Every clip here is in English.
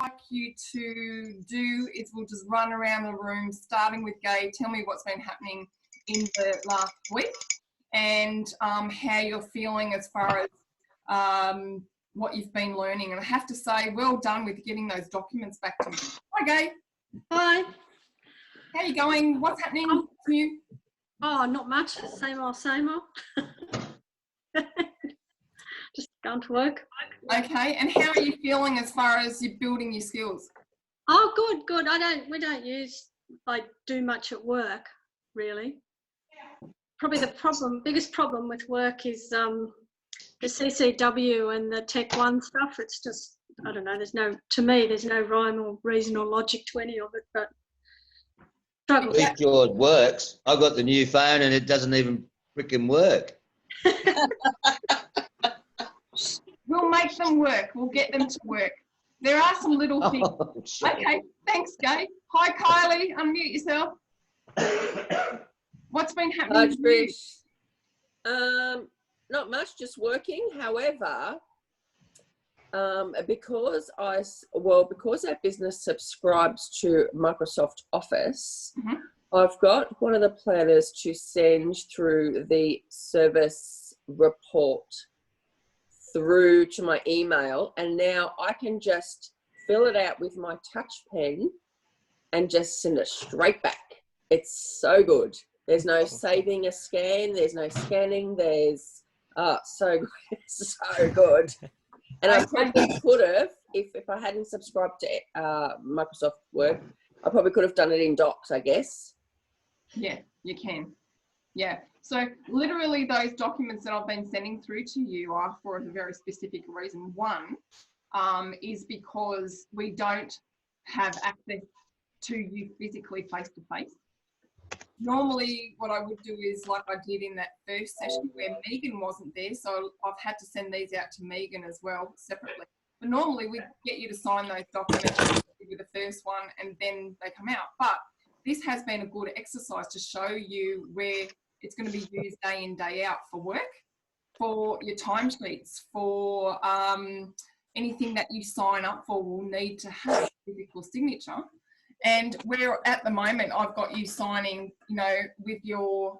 like you to do is we'll just run around the room, starting with Gay. Tell me what's been happening in the last week and how you're feeling as far as what you've been learning. And I have to say, well done with getting those documents back to me. Hi, Gay. Hi. How are you going? What's happening to you? Oh, not much. Same old, same old. Just going to work. Okay, and how are you feeling as far as you're building your skills? Oh, good, good. We don't do much at work, really. Probably the biggest problem with work is the CCW and the Tec 1 stuff. It's just, I don't know, to me, there's no rhyme or reason or logic to any of it, but struggle. At least yours works. I've got the new phone and it doesn't even freaking work. We'll make them work. We'll get them to work. There are some little things. Oh, okay, thanks, Gay. Hi, Kylie. Unmute yourself. What's been happening? Hi, Trish. Not much, just working. However, because our business subscribes to Microsoft Office, I've got one of the planners to send through the service report through to my email, and now I can just fill it out with my touch pen and just send it straight back. It's so good. There's no saving a scan, there's no scanning, there's so good. And I probably could have, if I hadn't subscribed to Microsoft Word, I probably could have done it in Docs, I guess. Yeah, you can. Yeah. So literally those documents that I've been sending through to you are for a very specific reason. One is because we don't have access to you physically face to face. Normally what I would do is like I did in that first session where Megan wasn't there. So I've had to send these out to Megan as well separately. But normally we get you to sign those documents with the first one and then they come out. But this has been a good exercise to show you where it's going to be used day in, day out for work, for your timesheets, for anything that you sign up for will need to have a physical signature. And where at the moment I've got you signing, you know, with your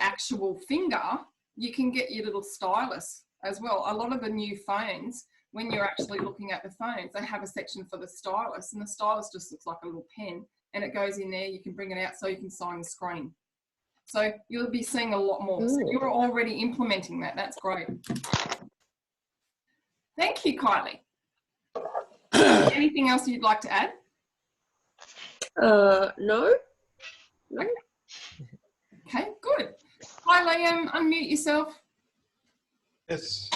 actual finger, you can get your little stylus as well. A lot of the new phones, when you're actually looking at the phones, they have a section for the stylus, and the stylus just looks like a little pen, and it goes in there. You can bring it out so you can sign the screen. So you'll be seeing a lot more. So you're already implementing that. That's great. Thank you, Kylie. Anything else you'd like to add? No. Okay, good. Hi, Liam. Unmute yourself. Yes.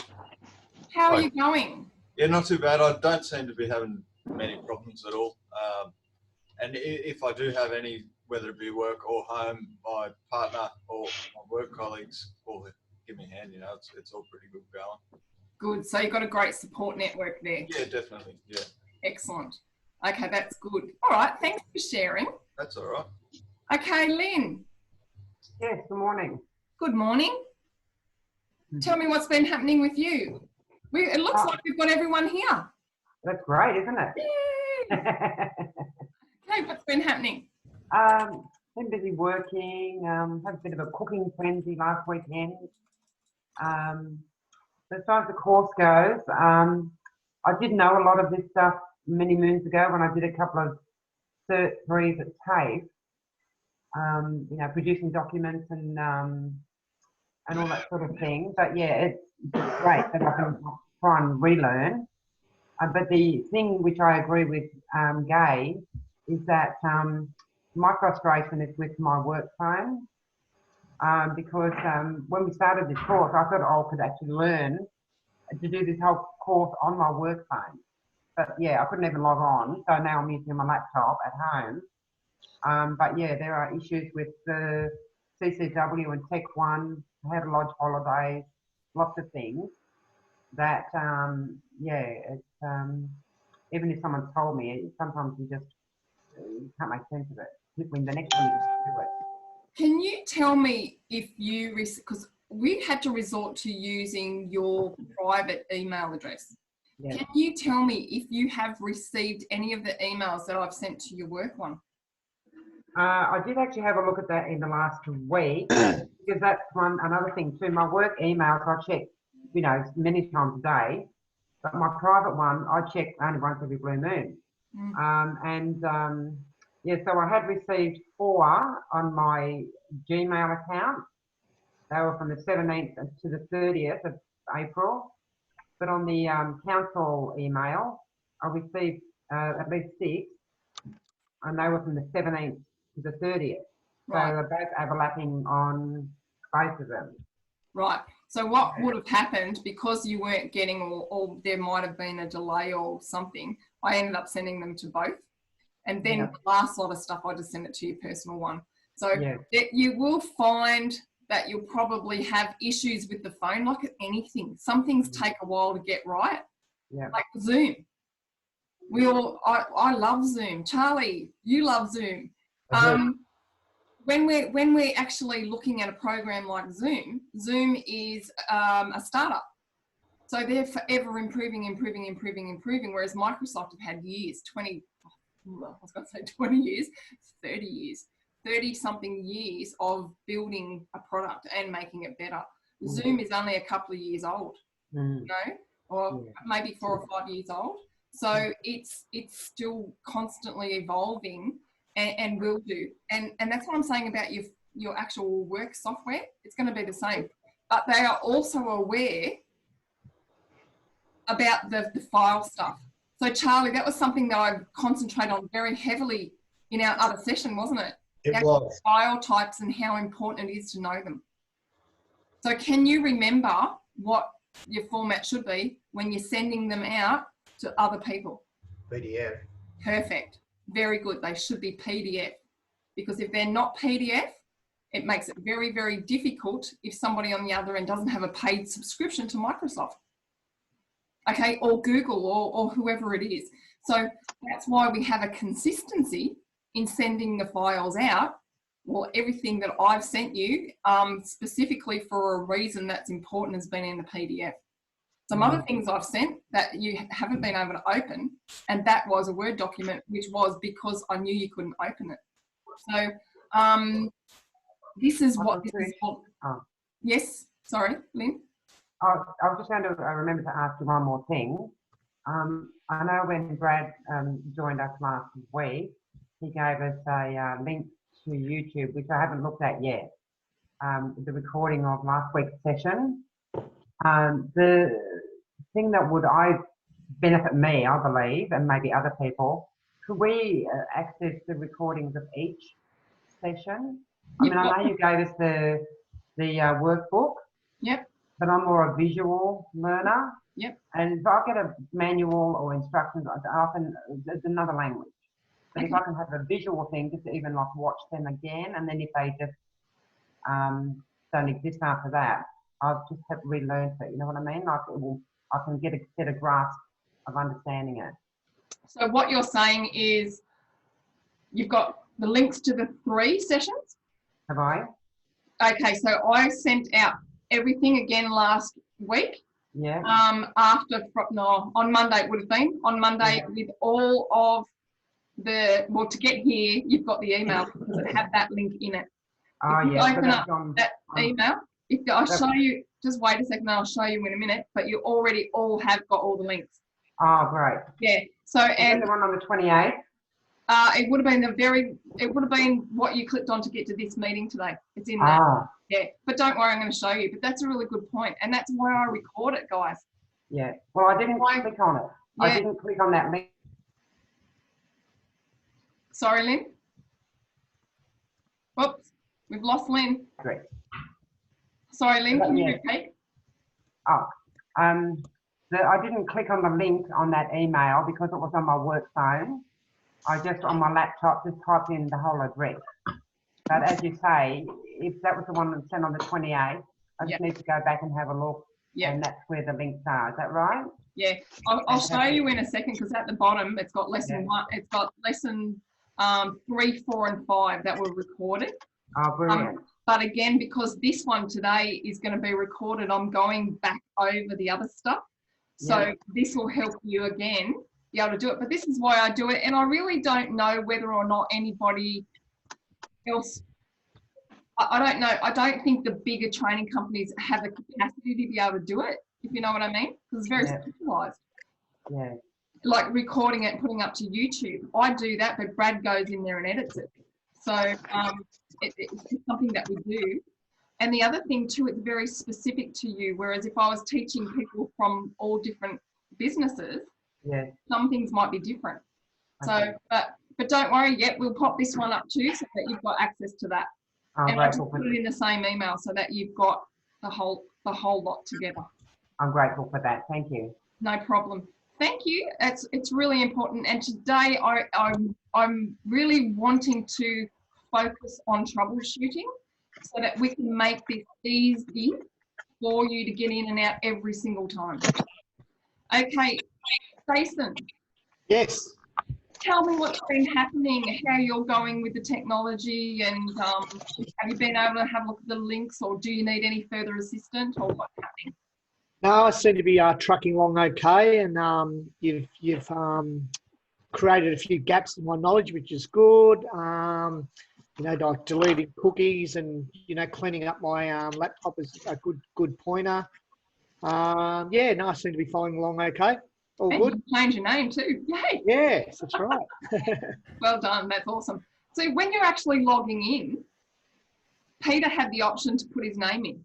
How are you going? Yeah, not too bad. I don't seem to be having many problems at all. And if I do have any, whether it be work or home, my partner or my work colleagues all give me a hand. You know, it's all pretty good going. Good. So you've got a great support network there. Yeah, definitely. Yeah. Excellent. Okay, that's good. All right. Thanks for sharing. That's all right. Okay, Lynn. Yes, good morning. Good morning. Tell me what's been happening with you. It looks like we've got everyone here. That's great, isn't it? Yay. Okay, what's been happening? Been busy working, had a bit of a cooking frenzy last weekend. As far as the course goes, I did know a lot of this stuff many moons ago when I did a couple of Cert 3s at TAFE, you know, producing documents and all that sort of thing. But yeah, it's great that I can try and relearn. But the thing which I agree with Gay is that my frustration is with my work phone, because when we started this course, I thought I could actually learn to do this whole course on my work phone. But yeah, I couldn't even log on, so now I'm using my laptop at home. But yeah, there are issues with the CCW and Tec 1, how to lodge holidays, lots of things that, yeah, it's, even if someone's told me, sometimes you can't make sense of it, particularly the next time you do it. Can you tell me if you, because we had to resort to using your private email address. Yeah. Can you tell me if you have received any of the emails that I've sent to your work one? I did actually have a look at that in the last week, because that's another thing too. My work emails I check, you know, many times a day, but my private one I check only once every blue moon. Yeah, so I had received 4 on my Gmail account. They were from the 17th to the 30th of April. But on the council email, I received at least 6, and they were from the 17th to the 30th. Right. So they're both overlapping on both of them. Right. So what would have happened, because you weren't getting, or there might have been a delay or something, I ended up sending them to both. And then the last lot of stuff, I just send it to your personal one. So you will find that you'll probably have issues with the phone, like anything. Some things take a while to get right. Yeah. Like Zoom. I love Zoom. Charlie, you love Zoom. When we're actually looking at a program like Zoom, Zoom is a startup. So they're forever improving, whereas Microsoft have had years, 20 years, 30 years, 30-something years of building a product and making it better. Zoom is only a couple of years old, you know, or maybe 4 or 5 years old. So it's still constantly evolving and will do. And that's what I'm saying about your actual work software. It's going to be the same. But they are also aware about the file stuff. So Charlie, that was something that I concentrated on very heavily in our other session, wasn't it? It was. File types and how important it is to know them. So can you remember what your format should be when you're sending them out to other people? PDF. Perfect. Very good. They should be PDF, because if they're not PDF, it makes it very, very difficult if somebody on the other end doesn't have a paid subscription to Microsoft. Okay, or Google or whoever it is. So that's why we have a consistency in sending the files out. Well, everything that I've sent you, specifically for a reason that's important, has been in the PDF. Some other things I've sent that you haven't been able to open, and that was a Word document, which was because I knew you couldn't open it. So this is what this is for. Yes, sorry, Lynn. I was just going to remember to ask you one more thing. I know when Brad joined us last week, he gave us a link to YouTube, which I haven't looked at yet, the recording of last week's session. The thing that would benefit me, I believe, and maybe other people, could we access the recordings of each session? I mean, I know you gave us the workbook. Yep. But I'm more a visual learner. Yep. And if I get a manual or instructions, there's another language. But if I can have a visual thing, just to even like watch them again, and then if they just don't exist after that, I've just have relearned it. You know what I mean? Like I can get a grasp of understanding it. So what you're saying is you've got the links to the 3 sessions? Have I? Okay, so I sent out everything again last week. Yeah. On Monday it would have been. On Monday with all of to get here, you've got the email because it had that link in it. Oh, if you yeah. open up that email, if I'll show you, just wait a second, I'll show you in a minute, but you already all have got all the links. Oh, great. Yeah. So, and the one on the 28th? It would have been what you clicked on to get to this meeting today. It's in there. Yeah, but don't worry, I'm going to show you. But that's a really good point, and that's why I record it, guys. Yeah. Well, I didn't click on it. Yeah. I didn't click on that link. Sorry, Lynn. Whoops, we've lost Lynn. Great. Sorry, Lynn. Can you repeat? Oh, I didn't click on the link on that email because it was on my work phone. I just, on my laptop, just typed in the whole address. But as you say, if that was the one that sent on the 28th, I just need to go back and have a look. Yeah. And that's where the links are. Is that right? Yeah. I'll show you in a second, because at the bottom, it's got lesson 1. It's got lesson 3, 4, and 5 that were recorded. Oh, brilliant. But again, because this one today is going to be recorded, I'm going back over the other stuff. So this will help you again be able to do it. But this is why I do it. And I really don't know whether or not anybody else, I don't know. I don't think the bigger training companies have the capacity to be able to do it, if you know what I mean, because it's very specialised. Yeah. Like recording it and putting it up to YouTube. I do that, but Brad goes in there and edits it. So it's something that we do. And the other thing too, it's very specific to you. Whereas if I was teaching people from all different businesses, some things might be different. Okay. So, but don't worry yet. We'll pop this one up too, so that you've got access to that. And I'll just put it in the same email so that you've got the whole lot together. I'm grateful for that. Thank you. No problem. Thank you. It's really important. And today I'm really wanting to focus on troubleshooting so that we can make this easy for you to get in and out every single time. Okay, Jason. Yes. Tell me what's been happening, how you're going with the technology, and have you been able to have a look at the links, or do you need any further assistance, or what's happening? No, I seem to be trucking along okay, and you've created a few gaps in my knowledge, which is good. You know, like deleting cookies and cleaning up my laptop is a good pointer. Yeah, no, I seem to be following along okay. All and good. You change your name too. Yay! Yes, that's right. Well done. That's awesome. So when you're actually logging in, Peter had the option to put his name in.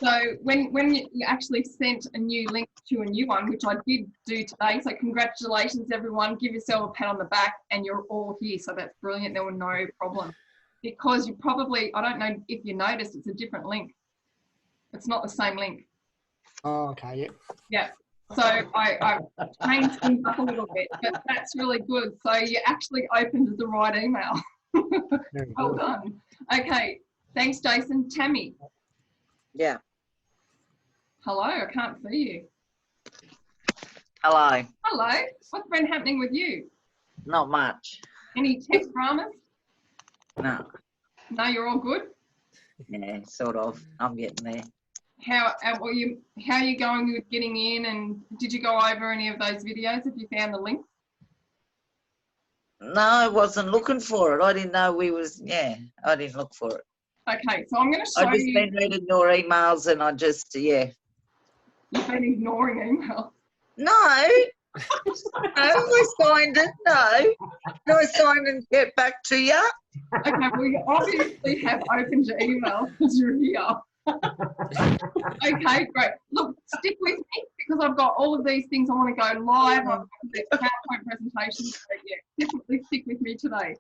So when you actually sent a new link to a new one, which I did do today, so congratulations everyone, give yourself a pat on the back, and you're all here, so that's brilliant. There were no problem, because you probably, I don't know if you noticed, it's a different link. It's not the same link. Oh, okay, yeah. Yeah, so I changed things up a little bit, but that's really good. So you actually opened the right email. Well done. Okay, thanks Jason. Tammy. Yeah. Hello, I can't see you. Hello. Hello, what's been happening with you? Not much. Any tech dramas? No. No, you're all good? Yeah, sort of. I'm getting there. How are you going with getting in, and did you go over any of those videos? Have you found the link? No, I wasn't looking for it. I didn't know I didn't look for it. Okay, so I'm going to show you. I just been reading your emails and I just, You've been ignoring emails. No. I signed it. No. Do I sign and get back to you? Okay, well, you obviously have opened your email because you're here. Okay, great. Look, stick with me because I've got all of these things I want to go live. I've got these PowerPoint presentations. So yeah, definitely stick with me today.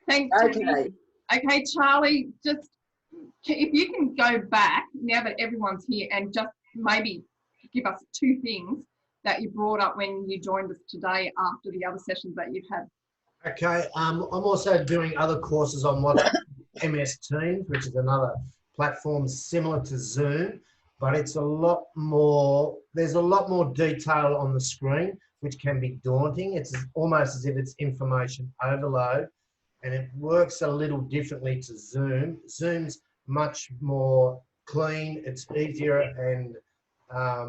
Thanks. Okay. Okay, Charlie, just if you can go back now that everyone's here and just maybe give us 2 things that you brought up when you joined us today after the other sessions that you've had. Okay, I'm also doing other courses on MS Teams, which is another platform similar to Zoom, but it's a lot more, there's a lot more detail on the screen, which can be daunting. It's almost as if it's information overload, and it works a little differently to Zoom. Zoom's much more clean, it's easier and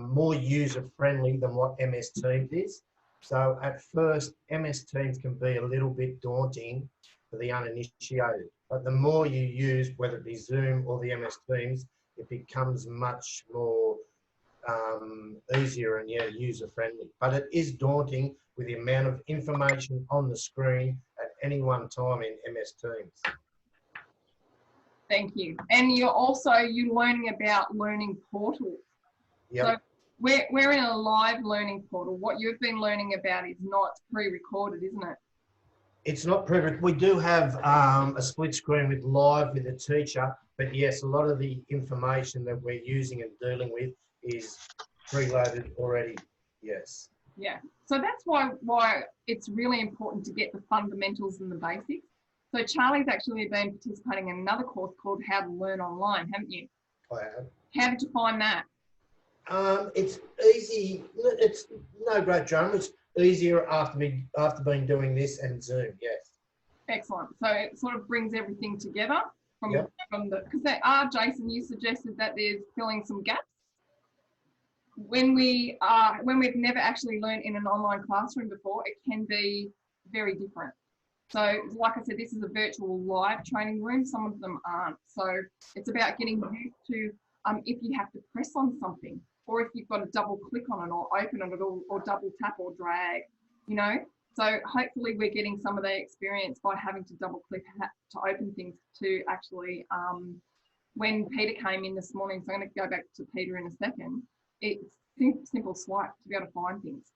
more user-friendly than what MS Teams is. So at first, MS Teams can be a little bit daunting for the uninitiated, but the more you use, whether it be Zoom or the MS Teams, it becomes much more easier and user-friendly. But it is daunting with the amount of information on the screen at any one time in MS Teams. Thank you. And you're learning about learning portals. Yep. So we're in a live learning portal. What you've been learning about is not pre-recorded, isn't it? It's not pre-recorded. We do have a split screen with live with the teacher, but yes, a lot of the information that we're using and dealing with is preloaded already, yes. Yeah, so that's why it's really important to get the fundamentals and the basics. So Charlie's actually been participating in another course called How to Learn Online, haven't you? I have. How did you find that? It's easy. It's no great drama. It's easier after been doing this and Zoom, yes. Excellent. So it sort of brings everything together from the, because Jason, you suggested that there's filling some gaps. when we've never actually learned in an online classroom before, it can be very different. So like I said, this is a virtual live training room. Some of them aren't. So it's about getting used to if you have to press on something, or if you've got to double click on it or open it or double tap or drag, you know. So hopefully we're getting some of the experience by having to double click to open things to actually, when Peter came in this morning, so I'm going to go back to Peter in a second, it's simple swipe to be able to find things.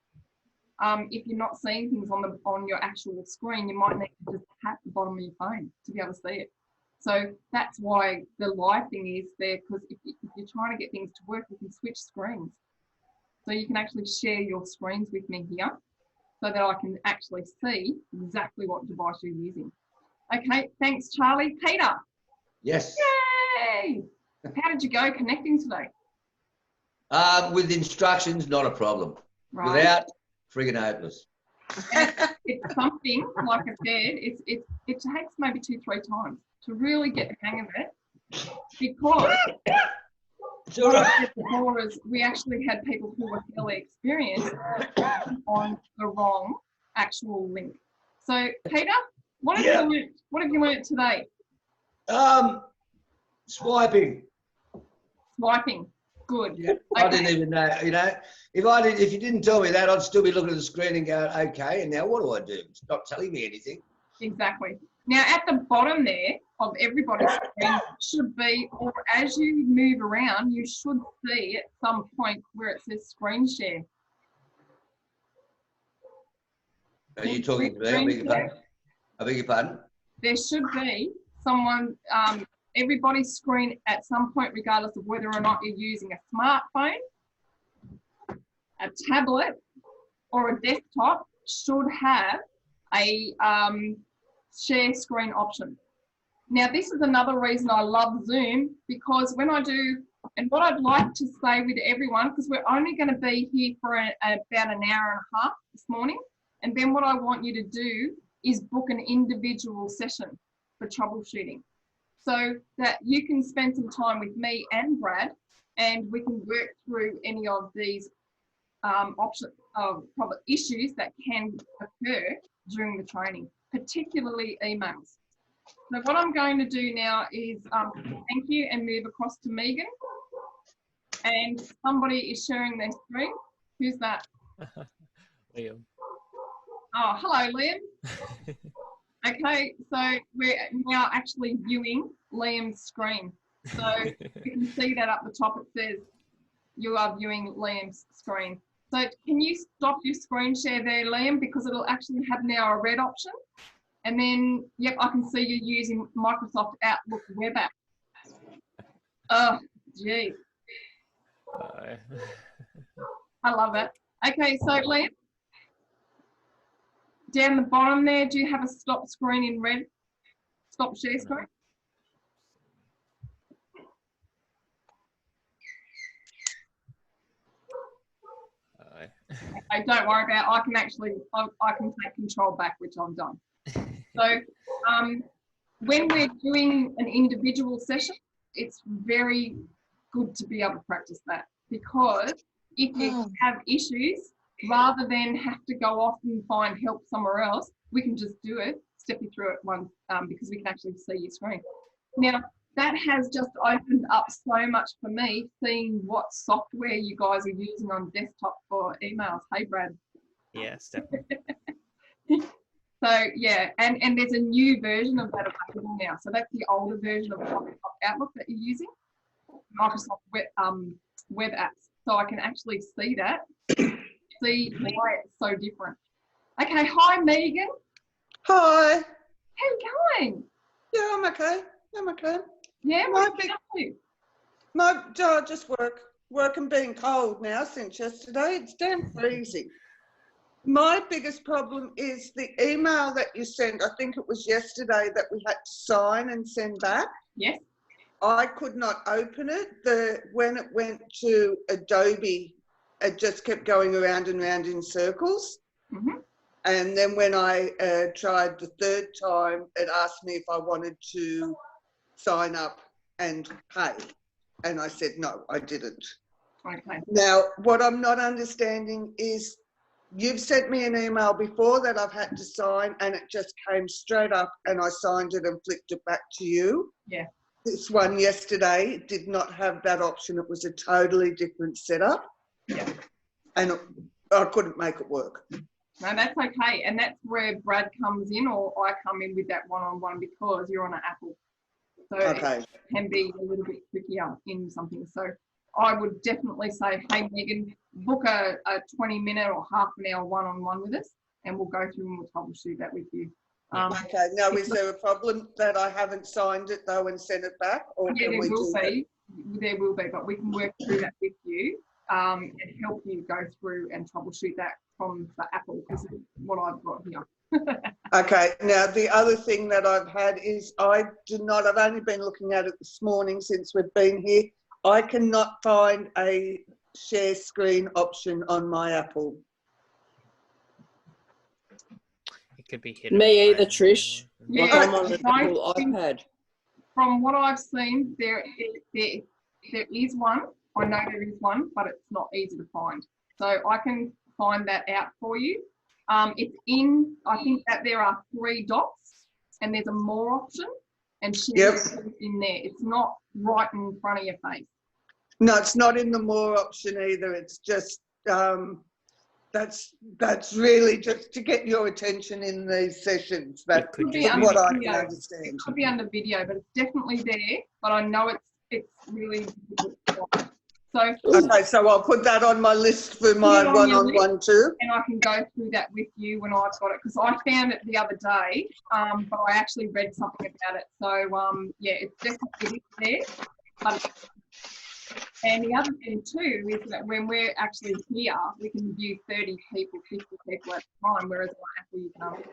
If you're not seeing things on your actual screen, you might need to just tap the bottom of your phone to be able to see it. So that's why the live thing is there, because if you're trying to get things to work, you can switch screens. So you can actually share your screens with me here so that I can actually see exactly what device you're using. Okay, thanks, Charlie. Peter. Yes. Yay! How did you go connecting today? With instructions, not a problem. Right. Without, friggin' hopeless. It's something, like I said, it takes maybe 2-3 times to really get the hang of it, because what I said before is we actually had people who were fairly experienced on the wrong actual link. So Peter, what have you learned today? Swiping. Swiping. Good. Yeah, I didn't even know, you know, if you didn't tell me that, I'd still be looking at the screen and going, okay, and now what do I do? It's not telling me anything. Exactly. Now at the bottom there of everybody's screen should be, or as you move around, you should see at some point where it says screen share. Are you talking to me? I beg your pardon? I beg your pardon? There should be someone, everybody's screen at some point, regardless of whether or not you're using a smartphone, a tablet, or a desktop, should have a share screen option. Now, this is another reason I love Zoom, because when I do, and what I'd like to say with everyone, because we're only going to be here for about an hour and a half this morning, and then what I want you to do is book an individual session for troubleshooting, so that you can spend some time with me and Brad, and we can work through any of these probably issues that can occur during the training, particularly emails. So what I'm going to do now is thank you and move across to Megan. And somebody is sharing their screen. Who's that? Liam. Oh, hello, Liam. Okay, so we're now actually viewing Liam's screen. So you can see that up the top, it says you are viewing Liam's screen. So can you stop your screen share there, Liam, because it'll actually have now a red option. And then, yep, I can see you using Microsoft Outlook web app. Oh, gee. I love it. Okay, so Liam, down the bottom there, do you have a stop screen in red? Stop share screen? Okay, don't worry about it. I can actually, I can take control back, which I've done. So when we're doing an individual session, it's very good to be able to practice that, because if you have issues, rather than have to go off and find help somewhere else, we can just do it, step you through it once, because we can actually see your screen. Now, that has just opened up so much for me, seeing what software you guys are using on desktop for emails. Hey, Brad. Yes, definitely. So yeah, and there's a new version of that available now. So that's the older version of Microsoft Outlook that you're using, Microsoft web apps. So I can actually see that, see why it's so different. Okay, hi Megan. Hi. How you going? Yeah, I'm okay. I'm okay. Yeah, what are you up to? Just work and being cold now since yesterday. It's damn freezing. My biggest problem is the email that you sent. I think it was yesterday that we had to sign and send back. Yes. I could not open it. When it went to Adobe, it just kept going around and round in circles. Mm-hmm. And then when I tried the third time, it asked me if I wanted to sign up and pay. And I said, no, I didn't. Okay. Now, what I'm not understanding is you've sent me an email before that I've had to sign, and it just came straight up and I signed it and flicked it back to you. Yeah. This one yesterday did not have that option. It was a totally different setup. Yeah. And I couldn't make it work. No, that's okay. And that's where Brad comes in, or I come in with that one-on-one, because you're on an Apple. So Okay. it can be a little bit trickier in something. So I would definitely say, hey, Megan, book a 20-minute or half an hour one-on-one with us, and we'll go through and we'll troubleshoot that with you. Okay. Now, is there a problem that I haven't signed it though and sent it back, or Yeah, can we do that? There will be, but we can work through that with you and help you go through and troubleshoot that from the Apple, because it's what I've got here. Okay. Now, the other thing that I've had is I've only been looking at it this morning since we've been here. I cannot find a share screen option on my Apple. It could be hidden. Me either, Trish. Yeah, Like I'm on an Apple iPad. From what I've seen, there is one. I know there is one, but it's not easy to find. So I can find that out for you. It's in, I think that there are 3 dots and there's a more option, and share is in there. It's not right in front of your face. No, it's not in the more option either. It's just, that's really just to get your attention in these sessions. That's what I can understand. It could be under video, but it's definitely there. But I know it's really difficult to find. So okay, so I'll put that on my list for my one-on-one too. And I can go through that with you when I've got it, because I found it the other day, but I actually read something about it. So yeah, it's definitely there. And the other thing too is that when we're actually here, we can view 30 people, 50 people at a time, whereas on Apple you can't.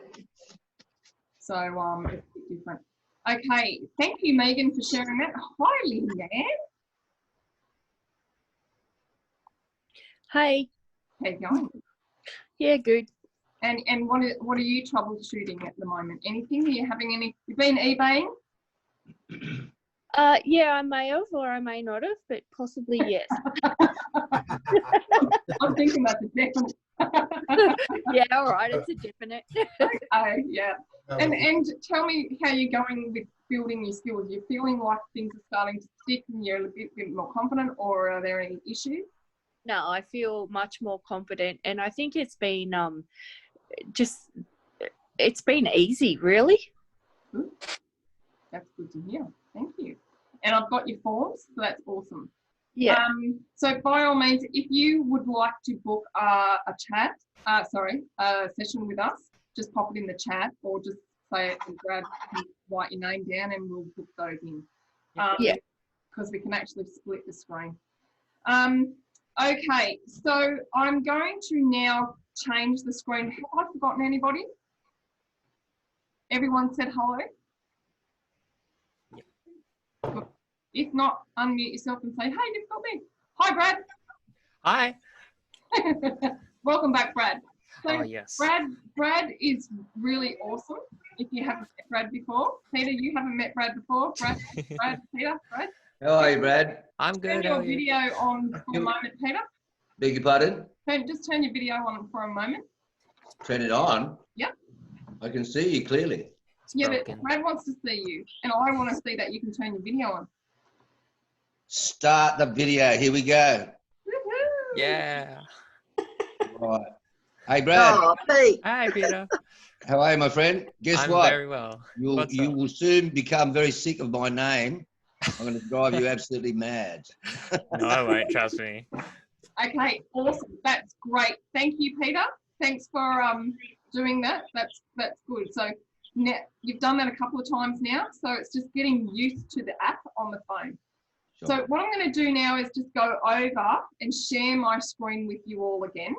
So it's a bit different. Okay, thank you, Megan, for sharing that. Hi, Leanne. Hey. How you going? Yeah, good. And what are you troubleshooting at the moment? Anything? Are you having any? You've been eBaying? Yeah, I may have or I may not have, but possibly yes. I'm thinking that's a definite. Yeah, all right, it's a definite. Okay, yeah. And tell me how you're going with building your skills. You're feeling like things are starting to stick and you're a bit more confident, or are there any issues? No, I feel much more confident, and I think it's been it's been easy, really. Good. That's good to hear. Thank you. And I've got your forms, so that's awesome. Yeah. So by all means, if you would like to book a session with us, just pop it in the chat, or just say it and write your name down, and we'll book those in. Yeah. Because we can actually split the screen. Okay, so I'm going to now change the screen. Have I forgotten anybody? Everyone said hello? Yeah. If not, unmute yourself and say, hey, you've got me. Hi, Brad. Hi. Welcome back, Brad. So, oh, yes. Brad is really awesome. If you haven't met Brad before. Peter, you haven't met Brad before. Brad, Peter, Brad. How are you, Brad? I'm good. Turn your video on for a moment, Peter. Beg your pardon? Just turn your video on for a moment. Turn it on? Yep. I can see you clearly. Yeah, but Brad wants to see you, and I want to see that you can turn your video on. Start the video. Here we go. Yeah. Right. Hey, Brad. Oh, Pete. Hi, Peter. How are you, my friend? Guess I'm what? very well. You will soon become very sick of my name. I'm going to drive you absolutely mad. No, I won't. Trust me. Okay, awesome. That's great. Thank you, Peter. Thanks for doing that. That's good. So now you've done that a couple of times now, so it's just getting used to the app on the phone. Sure. So what I'm going to do now is just go over and share my screen with you all again.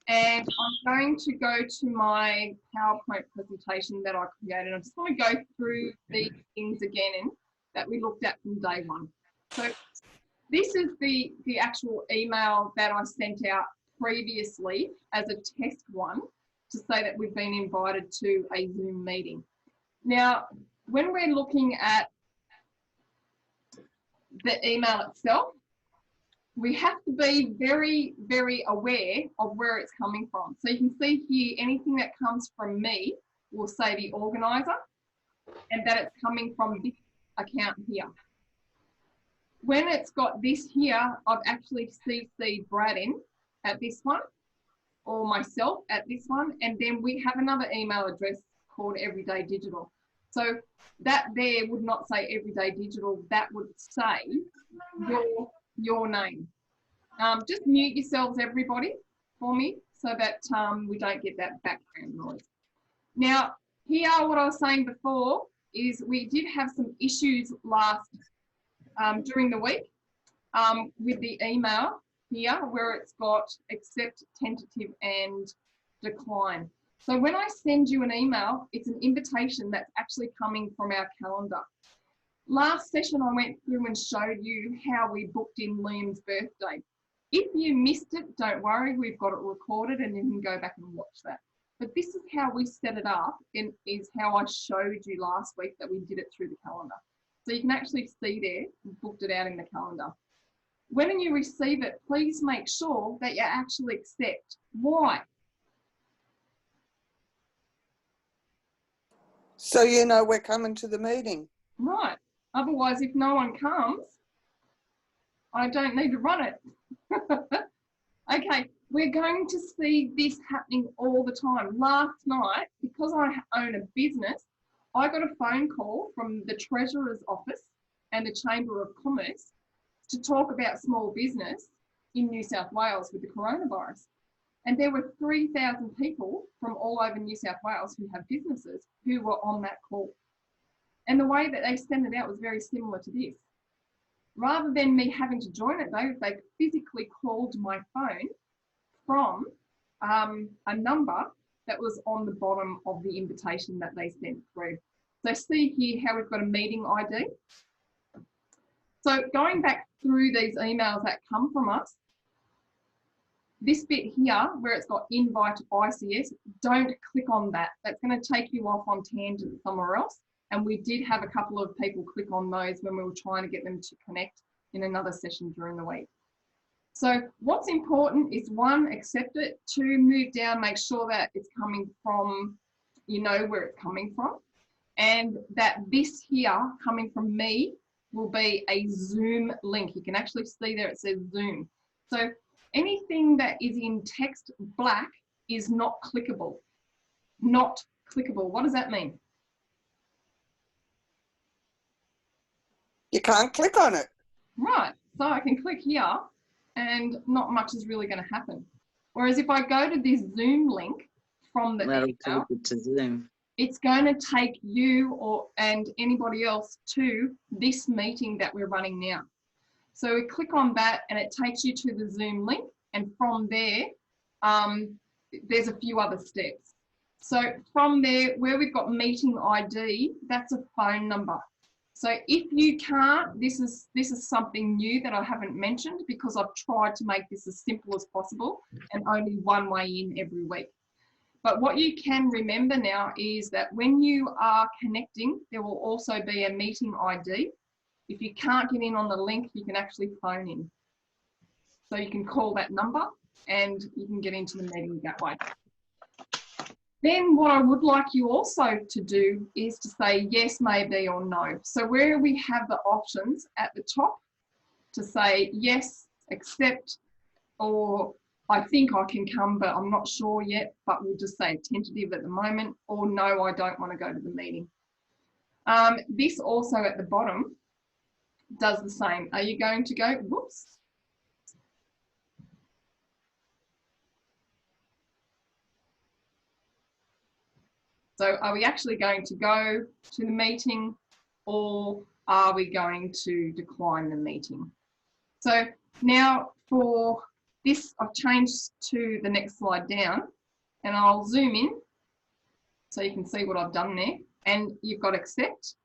And I'm going to go to my PowerPoint presentation that I created. I just want to go through these things again that we looked at from day one. So this is the actual email that I sent out previously as a test one to say that we've been invited to a Zoom meeting. Now, when we're looking at the email itself, we have to be very, very aware of where it's coming from. So you can see here, anything that comes from me will say the organizer, and that it's coming from this account here. When it's got this here, I've actually CC'd Brad in at this one, or myself at this one, and then we have another email address called Everyday Digital. So that there would not say Everyday Digital, that would say your name. Just mute yourselves, everybody, for me, so that we don't get that background noise. Now, here, what I was saying before is we did have some issues during the week with the email here, where it's got accept, tentative, and decline. So when I send you an email, it's an invitation that's actually coming from our calendar. Last session, I went through and showed you how we booked in Liam's birthday. If you missed it, don't worry, we've got it recorded and you can go back and watch that. But this is how we set it up, and is how I showed you last week that we did it through the calendar. So you can actually see there, we booked it out in the calendar. When you receive it, please make sure that you actually accept. Why? So you know we're coming to the meeting. Right. Otherwise, if no one comes, I don't need to run it. Okay, we're going to see this happening all the time. Last night, because I own a business, I got a phone call from the Treasurer's office and the Chamber of Commerce to talk about small business in New South Wales with the coronavirus. And there were 3,000 people from all over New South Wales who have businesses who were on that call. And the way that they sent it out was very similar to this. Rather than me having to join it, they physically called my phone from a number that was on the bottom of the invitation that they sent through. So see here how we've got a meeting ID. So going back through these emails that come from us, this bit here where it's got invite ICS, don't click on that. That's going to take you off on tangent somewhere else. And we did have a couple of people click on those when we were trying to get them to connect in another session during the week. So what's important is, one, accept it. Two, move down, make sure that it's coming from, you know where it's coming from. And that this here coming from me will be a Zoom link. You can actually see there it says Zoom. So anything that is in text black is not clickable. Not clickable. What does that mean? You can't click on it. Right. So I can click here and not much is really going to happen. Whereas if I go to this Zoom link from the email, to Zoom. It's going to take you and anybody else to this meeting that we're running now. So we click on that and it takes you to the Zoom link, and from there, there's a few other steps. So from there, where we've got meeting ID, that's a phone number. So if you can't, this is something new that I haven't mentioned because I've tried to make this as simple as possible and only one way in every week. But what you can remember now is that when you are connecting, there will also be a meeting ID. If you can't get in on the link, you can actually phone in. So you can call that number and you can get into the meeting that way. Then what I would like you also to do is to say yes, maybe, or no. So where we have the options at the top to say yes, accept, or I think I can come, but I'm not sure yet, but we'll just say tentative at the moment, or no, I don't want to go to the meeting. This also at the bottom does the same. Are you going to go? Whoops. So are we actually going to go to the meeting, or are we going to decline the meeting? So now for this, I've changed to the next slide down and I'll zoom in so you can see what I've done there, and you've got accept.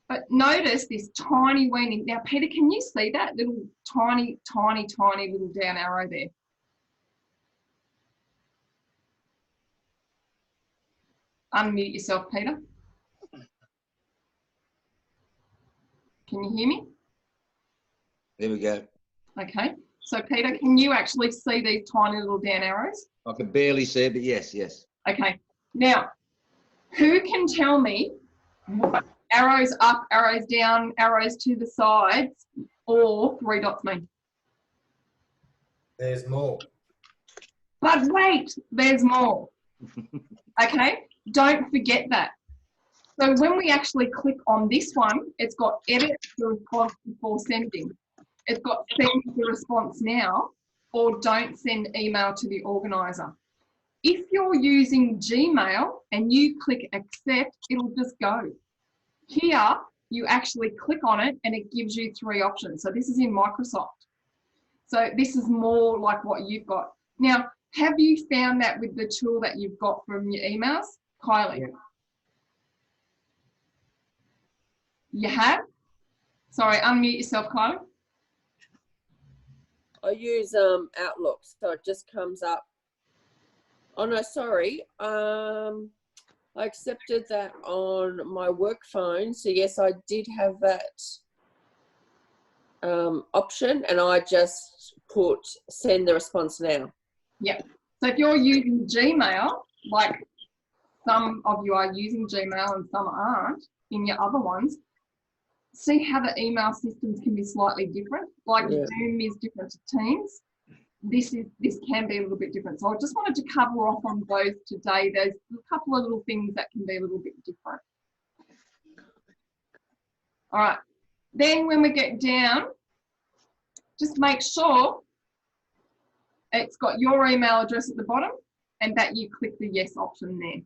But notice this tiny weaning. Now, Peter, can you see that little tiny, tiny, tiny little down arrow there? Unmute yourself, Peter. Can you hear me? There we go. Okay. So Peter, can you actually see these tiny little down arrows? I can barely see it, but yes, yes. Okay. Now, who can tell me what arrows up, arrows down, arrows to the sides, or 3 dots mean? There's more. But wait, there's more. Okay, don't forget that. So when we actually click on this one, it's got edit the response before sending. It's got send the response now, or don't send email to the organizer. If you're using Gmail and you click accept, it'll just go. Here, you actually click on it and it gives you 3 options. So this is in Microsoft. So this is more like what you've got. Now, have you found that with the tool that you've got from your emails? Kylie? Yeah. You have? Sorry, unmute yourself, Kylie. I use Outlook, so it just comes up. Oh no, sorry. I accepted that on my work phone. So yes, I did have that option, and I just put send the response now. Yep. So if you're using Gmail, like some of you are using Gmail and some aren't in your other ones, see how the email systems can be slightly different. Like Zoom is different to Teams. This can be a little bit different. So I just wanted to cover off on those today. There's a couple of little things that can be a little bit different. All right. Then when we get down, just make sure it's got your email address at the bottom and that you click the yes option there.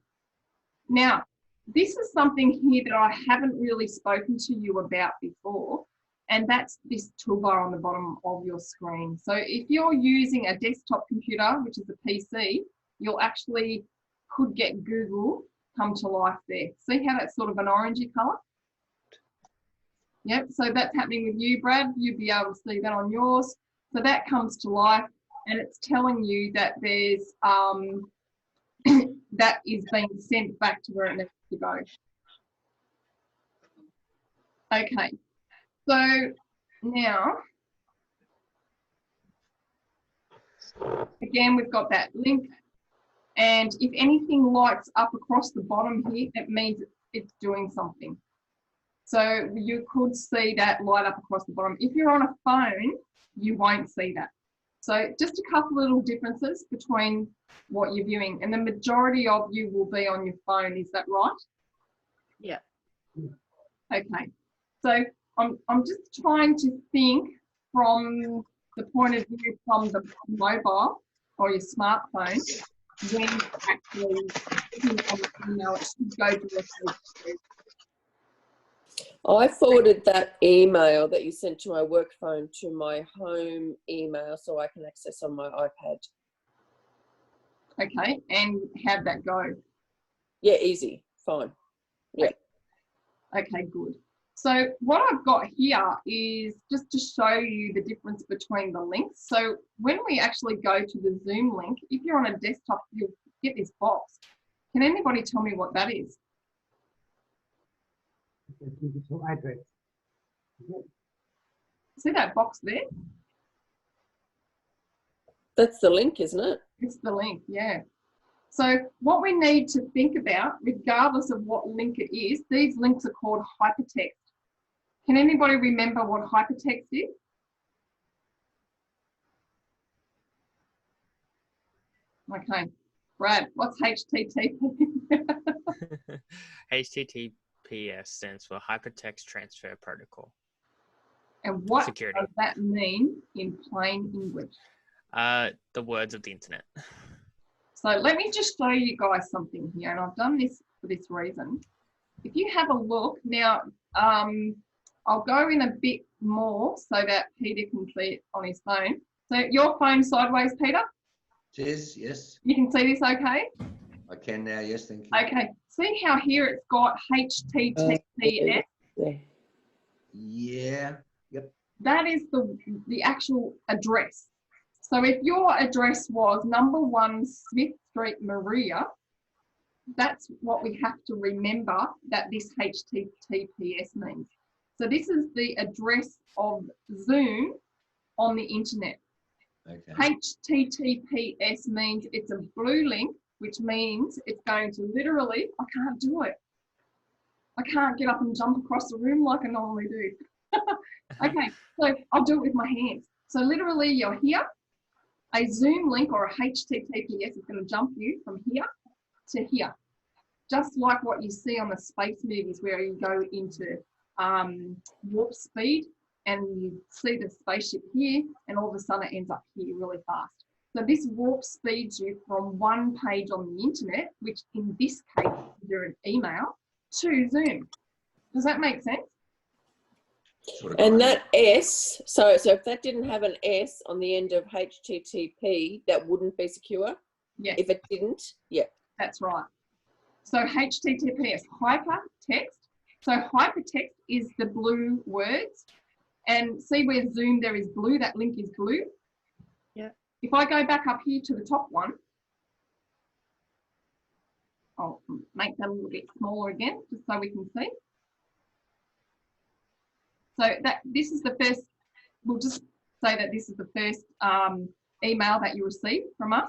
Now, this is something here that I haven't really spoken to you about before, and that's this toolbar on the bottom of your screen. So if you're using a desktop computer, which is a PC, you'll actually could get Google come to life there. See how that's sort of an orangey colour? Yep, so that's happening with you, Brad. You'll be able to see that on yours. So that comes to life, and it's telling you that there's that is being sent back to where it needs to go. Okay, so now, again, we've got that link, and if anything lights up across the bottom here, it means it's doing something. So you could see that light up across the bottom. If you're on a phone, you won't see that. So just a couple little differences between what you're viewing, and the majority of you will be on your phone, is that right? Yeah. Okay, so I'm just trying to think from the point of view from the mobile or your smartphone, when actually clicking on the email, it should go directly to. I forwarded that email that you sent to my work phone to my home email so I can access on my iPad. Okay, and how'd that go? Yeah, easy, fine. Yeah. Okay, good. So what I've got here is just to show you the difference between the links. So when we actually go to the Zoom link, if you're on a desktop, you'll get this box. Can anybody tell me what that is? Digital address. See that box there? That's the link, isn't it? It's the link, yeah. So what we need to think about, regardless of what link it is, these links are called hypertext. Can anybody remember what hypertext is? Okay, Brad, what's HTTP? HTTPS stands for Hypertext Transfer Protocol. And what Security. does that mean in plain English? The words of the internet. So let me just show you guys something here, and I've done this for this reason. If you have a look, now I'll go in a bit more so that Peter can see it on his phone. So your phone sideways, Peter? It is, yes. You can see this okay? I can now, yes, thank you. Okay, see how here it's got HTTPS? Yeah, yep. That is the actual address. So if your address was #1 Smith Street, Maria, that's what we have to remember that this HTTPS means. So this is the address of Zoom on the internet. Okay. HTTPS means it's a blue link, which means it's going to literally, I can't do it. I can't get up and jump across the room like I normally do. Okay, so I'll do it with my hands. So literally you're here, a Zoom link or a HTTPS is going to jump you from here to here. Just like what you see on the space movies where you go into warp speed and you see the spaceship here and all of a sudden it ends up here really fast. So this warp speeds you from one page on the internet, which in this case is your email, to Zoom. Does that make sense? And that S, so if that didn't have an S on the end of HTTP, that wouldn't be secure? Yes. If it didn't? Yeah. That's right. So HTTPS, hypertext. So hypertext is the blue words. And see where Zoom there is blue, that link is blue. Yeah. If I go back up here to the top one, I'll make that a little bit smaller again, just so we can see. So this is the first, we'll just say that this is the first email that you receive from us.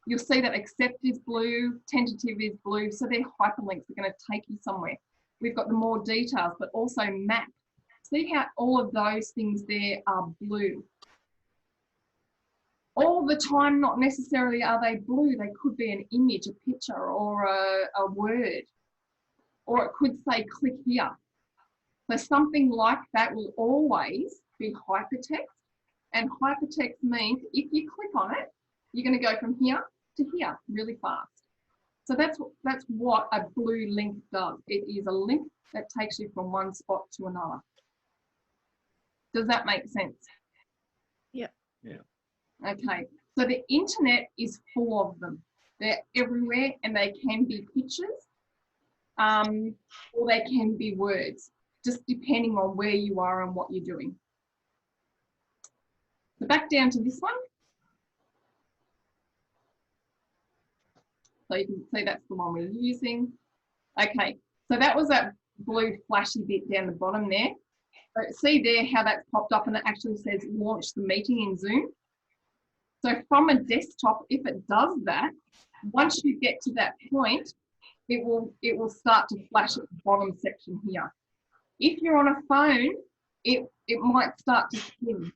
You'll see that accept is blue, tentative is blue, so they're hyperlinks, they're going to take you somewhere. We've got the more details, but also map. See how all of those things there are blue. All the time, not necessarily are they blue, they could be an image, a picture, or a word, or it could say click here. So something like that will always be hypertext, and hypertext means if you click on it, you're going to go from here to here really fast. So that's what a blue link does. It is a link that takes you from one spot to another. Does that make sense? Yeah. Yeah. Okay. So the internet is full of them. They're everywhere, and they can be pictures, or they can be words, just depending on where you are and what you're doing. So back down to this one. So you can see that's the one we're using. Okay, so that was that blue flashy bit down the bottom there. So see there how that's popped up and it actually says launch the meeting in Zoom. So from a desktop, if it does that, once you get to that point, it will start to flash at the bottom section here. If you're on a phone, it might start to spin.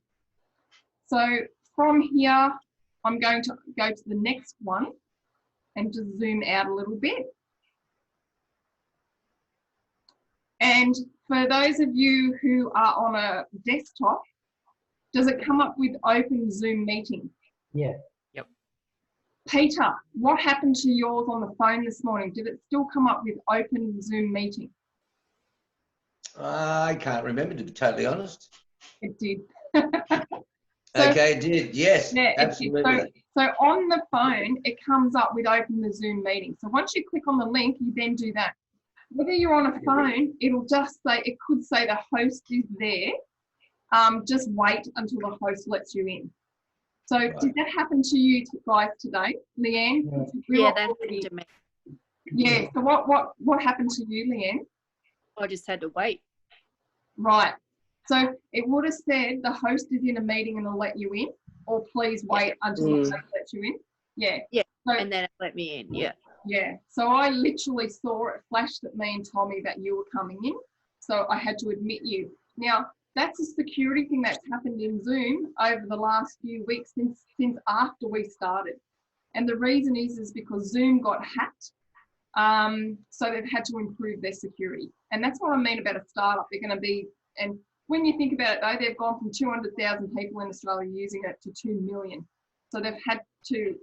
So from here, I'm going to go to the next one and just zoom out a little bit. And for those of you who are on a desktop, does it come up with open Zoom meeting? Yeah. Yep. Peter, what happened to yours on the phone this morning? Did it still come up with open Zoom meeting? I can't remember, to be totally honest. It did. Okay, it did. Yes, yeah, absolutely. So on the phone, it comes up with open the Zoom meeting. So once you click on the link, you then do that. Whether you're on a phone, it'll just say, it could say the host is there. Just wait until the host lets you in. So did that happen to you guys today, Leanne? Yeah, that happened to me. Yeah, so what happened to you, Leanne? I just had to wait. Right. So it would have said the host is in a meeting and will let you in, or please wait until the host lets you in. Yeah. Yeah, so, and then it let me in, yeah. Yeah, so I literally saw it flashed at me and told me that you were coming in. So I had to admit you. Now, that's a security thing that's happened in Zoom over the last few weeks since after we started. And the reason is because Zoom got hacked. So they've had to improve their security. And that's what I mean about a startup. They're going to be, and when you think about it though, they've gone from 200,000 people in Australia using it to 2 million. So they've had to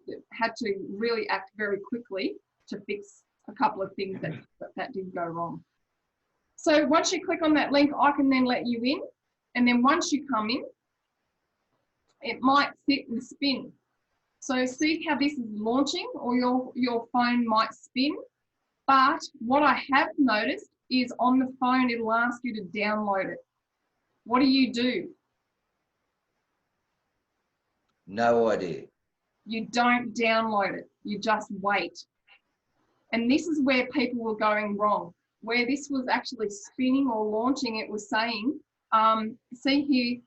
really act very quickly to fix a couple of things that did go wrong. So once you click on that link, I can then let you in. And then once you come in, it might sit and spin. So see how this is launching, or your phone might spin. But what I have noticed is on the phone, it'll ask you to download it. What do? No idea. You don't download it. You just wait. And this is where people were going wrong. Where this was actually spinning or launching, it was saying, see here,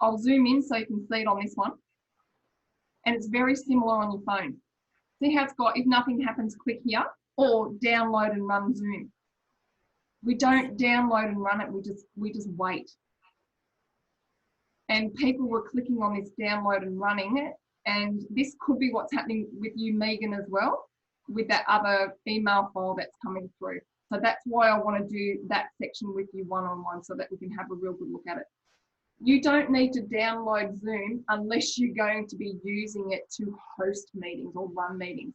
I'll zoom in so you can see it on this one. and it's very similar on your phone. See how it's got, if nothing happens, click here, or download and run Zoom. We don't download and run it, we just wait. And people were clicking on this download and running it, and this could be what's happening with you, Megan, as well, with that other email file that's coming through. So that's why I want to do that section with you one-on-one so that we can have a real good look at it. You don't need to download Zoom unless you're going to be using it to host meetings or run meetings.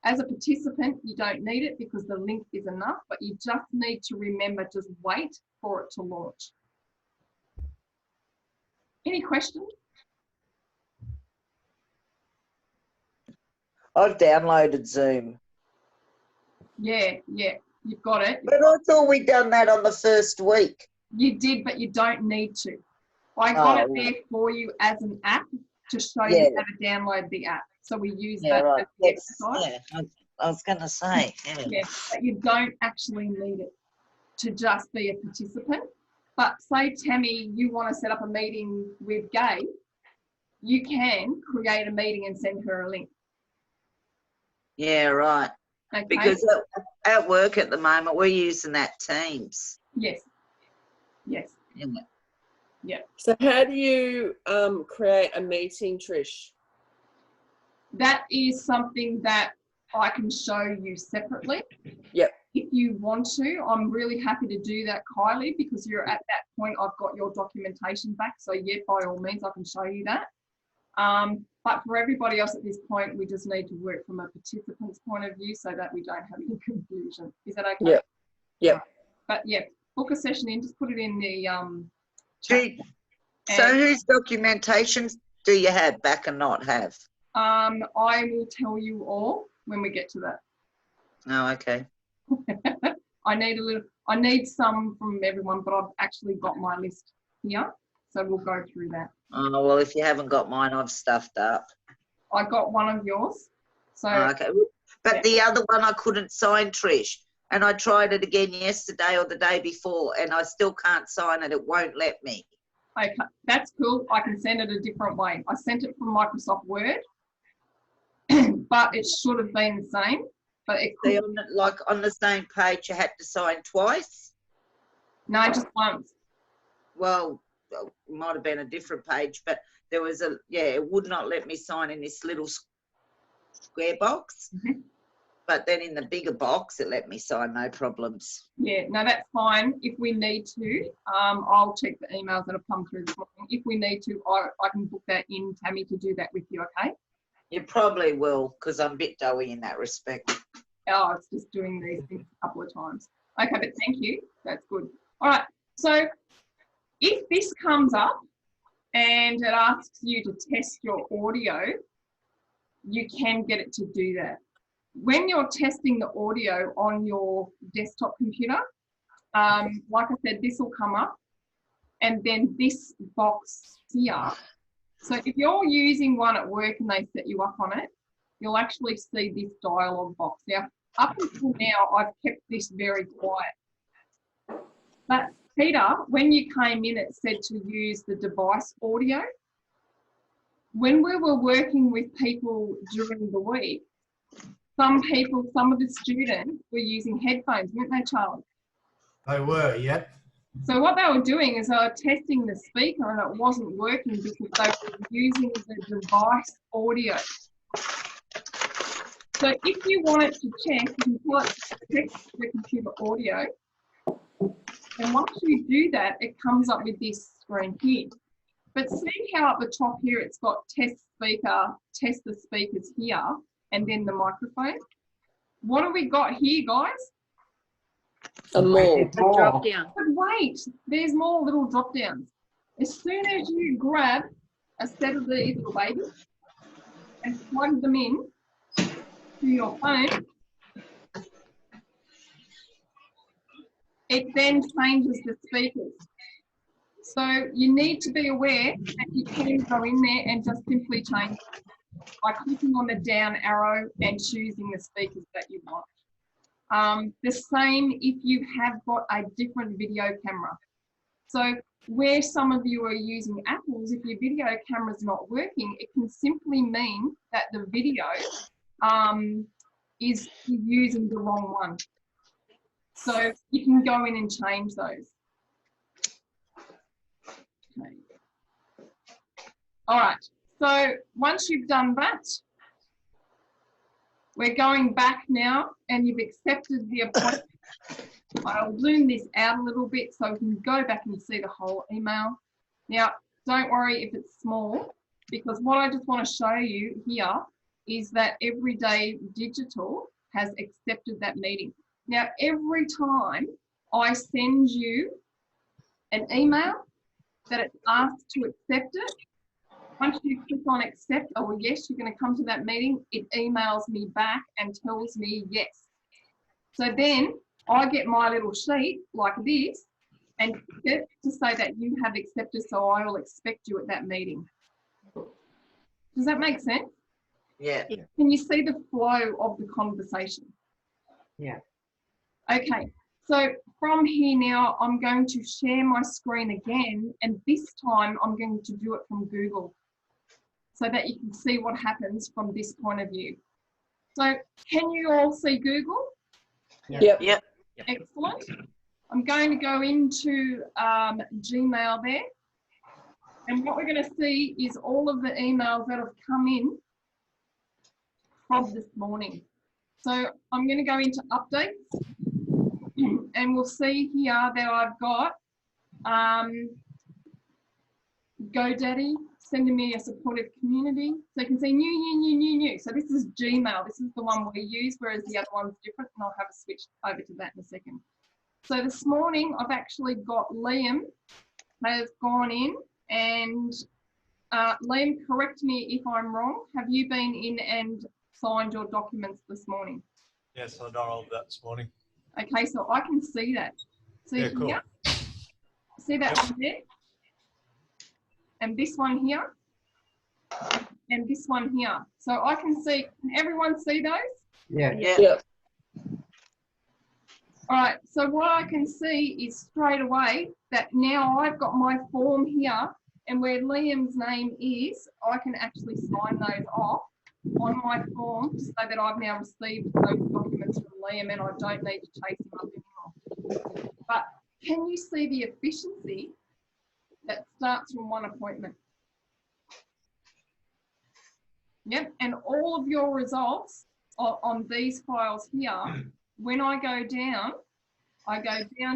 As a participant, you don't need it because the link is enough, but you just need to remember, just wait for it to launch. Any questions? I've downloaded Zoom. Yeah, you've got it. But I thought we'd done that on the first week. You did, but you don't need to. I got it there for you as an app to show you how to download the app. So we use that as the exercise. Yeah, I was going to say. Yeah, but you don't actually need it to just be a participant. But say, Tammy, you want to set up a meeting with Gay, you can create a meeting and send her a link. Yeah, right. Okay. Because at work at the moment, we're using that Teams. Yes. Yeah. Yeah. So how do you create a meeting, Trish? That is something that I can show you separately. Yep. If you want to, I'm really happy to do that, Kylie, because you're at that point, I've got your documentation back. So yeah, by all means, I can show you that. But for everybody else at this point, we just need to work from a participant's point of view so that we don't have any confusion. Is that okay? Yeah. Yeah. But yeah, book a session in, just put it in the So whose documentation do you have back and not have? I will tell you all when we get to that. Oh, okay. I need some from everyone, but I've actually got my list here. So we'll go through that. Oh, well, if you haven't got mine, I've stuffed up. I got one of yours. So okay. But the other one I couldn't sign, Trish. And I tried it again yesterday or the day before, and I still can't sign it. It won't let me. Okay, that's cool. I can send it a different way. I sent it from Microsoft Word, but it should have been the same. But it could... See, on the same page, you had to sign twice? No, just once. Well, it might have been a different page, but there was it would not let me sign in this little square box. Mm-hmm. But then in the bigger box, it let me sign, no problems. Yeah, no, that's fine. If we need to, I'll check the emails that have come through this morning. If we need to, I can book that in, Tammy, to do that with you, okay? You probably will, because I'm a bit doughy in that respect. Oh, it's just doing these things a couple of times. Okay, but thank you. That's good. All right, so if this comes up and it asks you to test your audio, you can get it to do that. When you're testing the audio on your desktop computer, like I said, this will come up, and then this box here. So if you're using one at work and they set you up on it, you'll actually see this dialog box. Now, up until now, I've kept this very quiet. But Peter, when you came in, it said to use the device audio. When we were working with people during the week, some of the students were using headphones, weren't they, Charlie? They were, yeah. So what they were doing is they were testing the speaker and it wasn't working because they were using the device audio. So if you wanted to check, you can tell it to check the computer audio. And once you do that, it comes up with this screen here. But see how at the top here it's got test speaker, test the speakers here, and then the microphone. What have we got here, guys? More. Drop down. But wait, there's more little drop downs. As soon as you grab a set of these little babies and plug them in to your phone, it then changes the speakers. So you need to be aware that you can go in there and just simply change it by clicking on the down arrow and choosing the speakers that you want. The same if you have got a different video camera. So where some of you are using Apples, if your video camera is not working, it can simply mean that the video is using the wrong one. So you can go in and change those. Okay. All right, so once you've done that, we're going back now and you've accepted the appointment. I'll zoom this out a little bit so we can go back and see the whole email. Now, don't worry if it's small, because what I just want to show you here is that Everyday Digital has accepted that meeting. Now, every time I send you an email that it's asked to accept it, once you click on accept, oh yes, you're going to come to that meeting, it emails me back and tells me yes. So then I get my little sheet like this and to say that you have accepted, so I will expect you at that meeting. Does that make sense? Yeah. Can you see the flow of the conversation? Yeah. Okay, so from here now, I'm going to share my screen again, and this time I'm going to do it from Google so that you can see what happens from this point of view. So can you all see Google? Yep. Yep. Excellent. I'm going to go into Gmail there. And what we're going to see is all of the emails that have come in from this morning. So I'm going to go into updates and we'll see here that I've got GoDaddy sending me a supportive community. So you can see new. So this is Gmail. This is the one we use, whereas the other one's different, and I'll have a switch over to that in a second. So this morning, I've actually got Liam has gone in and Liam, correct me if I'm wrong. Have you been in and signed your documents this morning? Yes, I done all of that this morning. Okay, so I can see that. See Yeah, here? cool. See that one there? And this one here? And this one here. So I can see, can everyone see those? Yeah. Yeah. All right, so what I can see is straight away that now I've got my form here, and where Liam's name is, I can actually sign those off on my form to say that I've now received those documents from Liam and I don't need to chase him up anymore. But can you see the efficiency that starts from one appointment? Yep, and all of your results on these files here, when I go down